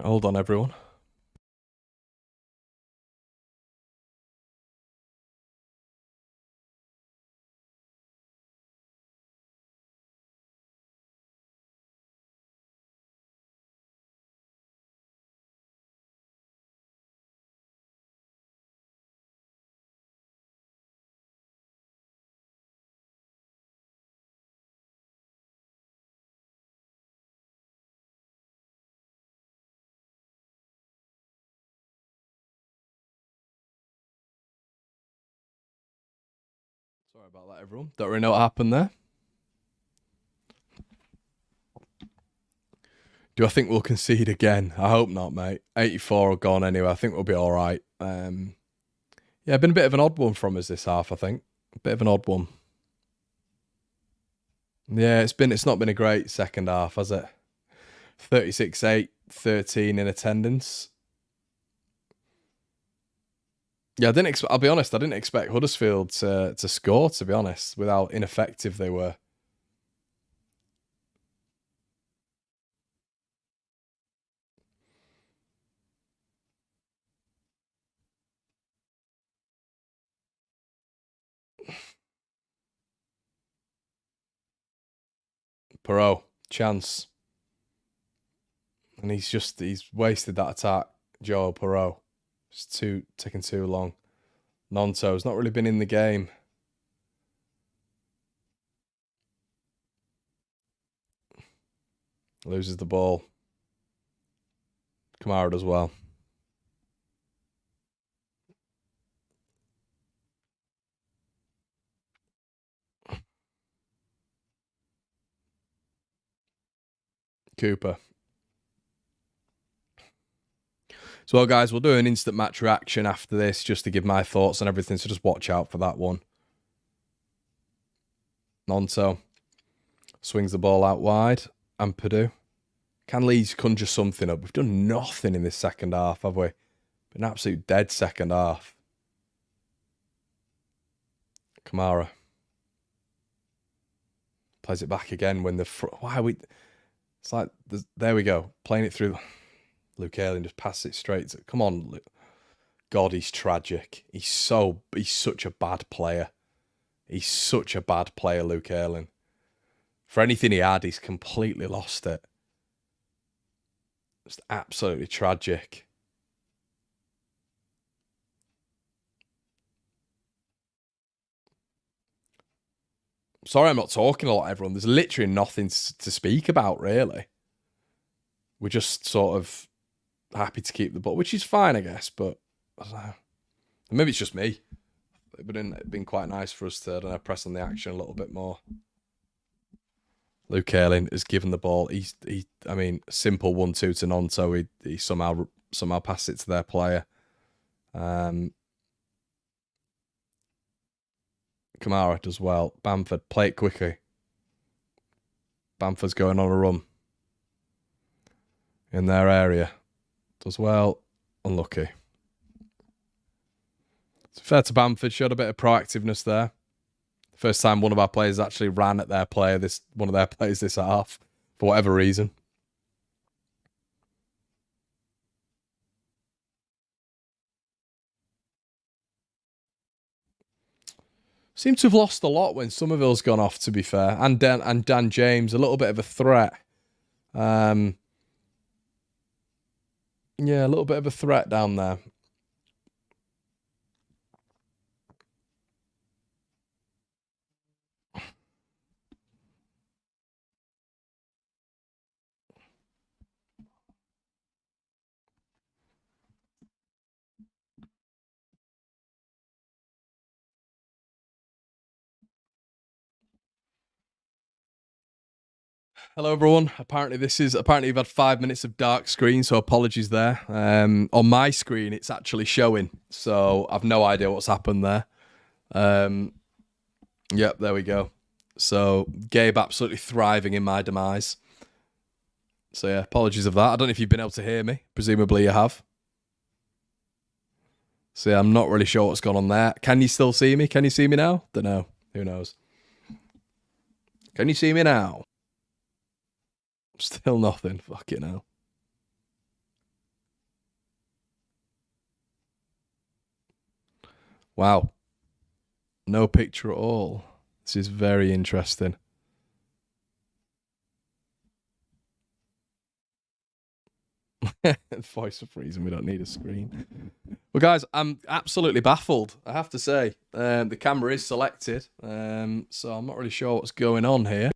Hold on, everyone. Sorry about that, everyone. Don't really know what happened there. Do I think we'll concede again? I hope not, mate. 84 are gone anyway. I think we'll be all right. Yeah, been a bit of an odd one from us this half, I think. A bit of an odd one. Yeah, it's not been a great second half, has it? 36-8, 13 in attendance. Yeah, I'll be honest, I didn't expect Huddersfield to score, to be honest, with how ineffective they were. Perot, chance. And he's wasted that attack, Joe Perot. It's taking too long. Nonto's not really been in the game. Loses the ball. Kamara does well. Cooper. So, well, guys, we'll do an instant match reaction after this just to give my thoughts on everything. So just watch out for that one. Nonto swings the ball out wide. And Purdue. Can Leeds conjure something up? We've done nothing in this second half, have we? Been an absolute dead second half. Kamara. Plays it back again when the... Why are we... It's like... There we go. Playing it through... Luke Ayling just passes it straight to... Come on, Luke. God, he's tragic. He's such a bad player. He's such a bad player, Luke Ayling. For anything he had, he's completely lost it. Just absolutely tragic. Sorry, I'm not talking a lot, everyone. There's literally nothing to speak about, really. We're just sort of happy to keep the ball, which is fine, I guess. But I don't know. Maybe it's just me. It'd been quite nice for us to, I don't know, press on the action a little bit more. Luke Ayling has given the ball. I mean, simple 1-2 to Nonto. He somehow passed it to their player. Kamara does well. Bamford, play it quickly. Bamford's going on a run in their area. Does well. Unlucky. It's fair to Bamford. Showed a bit of proactiveness there. First time one of our players actually ran at their player. One of their players this half for whatever reason. Seem to have lost a lot when Somerville's gone off, to be fair. And Dan James, a little bit of a threat. Yeah, a little bit of a threat down there. Hello, everyone. Apparently you've had 5 minutes of dark screen, so apologies there. On my screen, it's actually showing, so I've no idea what's happened there. Yep, there we go. So Gabe absolutely thriving in my demise. So yeah, apologies of that. I don't know if you've been able to hear me. Presumably you have. So yeah, I'm not really sure what's gone on there. Can you still see me? Can you see me now? Don't know. Who knows? Can you see me now? Still nothing. Fucking hell. Wow. No picture at all. This is very interesting. Voice of reason. We don't need a screen. Well, guys, I'm absolutely baffled. I have to say, the camera is selected, so I'm not really sure what's going on here.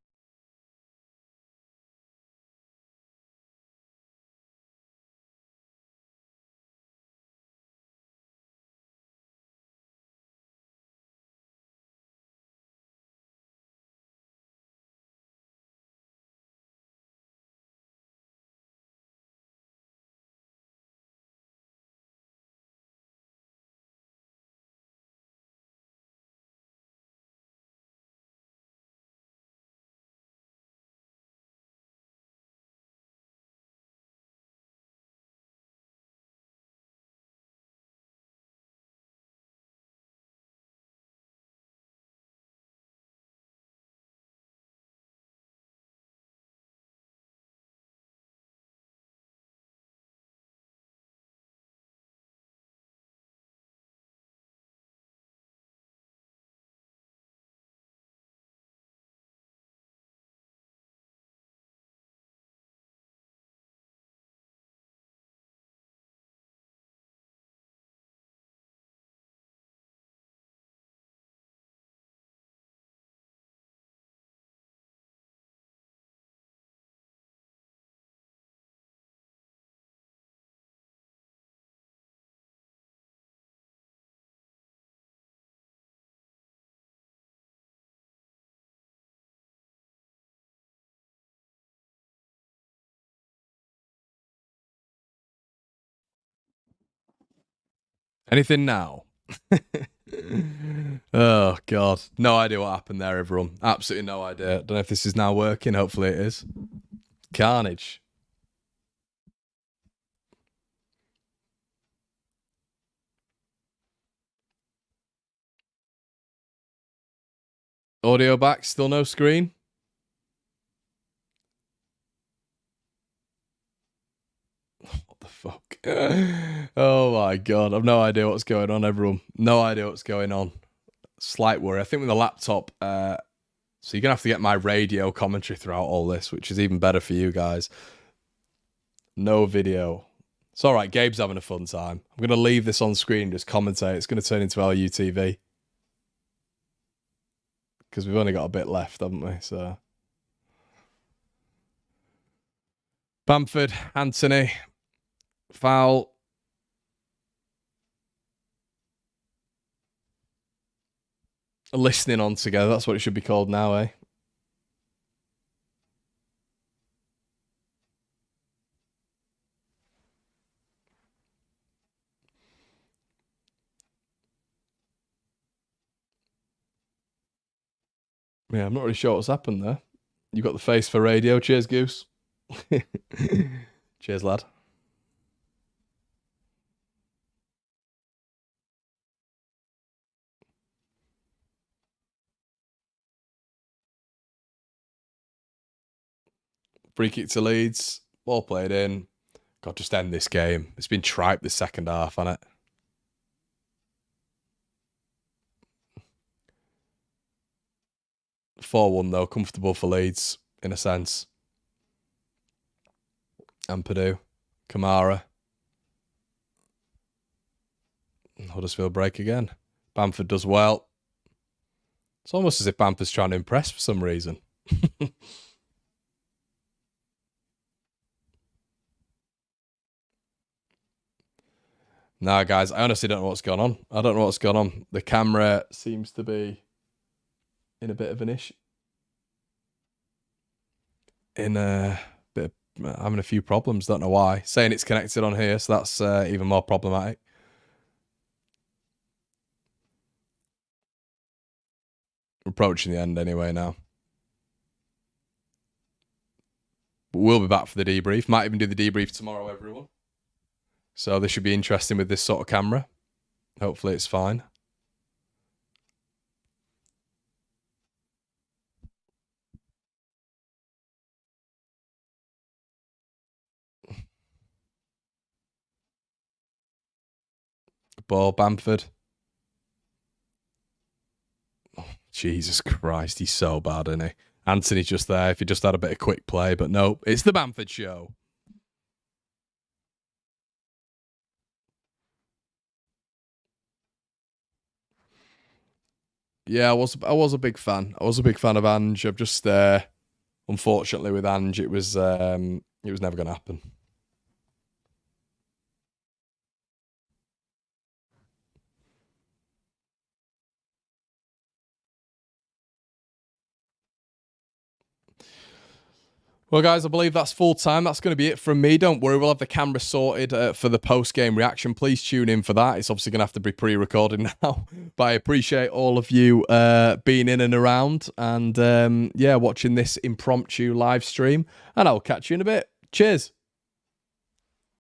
Anything now? Oh, God. No idea what happened there, everyone. Absolutely no idea. Don't know if this is now working. Hopefully it is. Carnage. Audio back. Still no screen. What the fuck? Oh, my God. I've no idea what's going on, everyone. No idea what's going on. Slight worry. I think with the laptop... So you're going to have to get my radio commentary throughout all this, which is even better for you guys. No video. It's all right. Gabe's having a fun time. I'm going to leave this on screen and just commentate. It's going to turn into LUTV. because we've only got a bit left, haven't we? So Bamford, Anthony, foul. Listening on together, that's what it should be called now, eh? Yeah, I'm not really sure what's happened there. You got the face for radio. Cheers, Goose. Cheers, lad. Free kick to Leeds. Ball played in. God, just end this game. It's been triped this second half, hasn't it? (4-1) though, comfortable for Leeds in a sense. And Purdue, Kamara, Huddersfield break again. Bamford does well. It's almost as if Bamford's trying to impress for some reason. Nah, guys, I honestly don't know what's going on. I don't know what's going on. The camera seems to be in a bit of an issue. In a bit of, having a few problems. Don't know why. Saying it's connected on here, so that's even more problematic. Approaching the end anyway now. But we'll be back for the debrief. Might even do the debrief tomorrow, everyone. So this should be interesting with this sort of camera. Hopefully it's fine. Ball, Bamford. Oh, Jesus Christ, he's so bad, isn't he? Anthony's just there if he just had a bit of quick play, but no, it's the Bamford show. Yeah, I was a big fan. I was a big fan of Ange. I've just unfortunately with Ange it was never gonna happen. Well, guys, I believe that's full time. That's going to be it from me. Don't worry, we'll have the camera sorted for the post-game reaction. Please tune in for that. It's obviously going to have to be pre-recorded now. But I appreciate all of you being in and around and, watching this impromptu live stream. And I'll catch you in a bit. Cheers.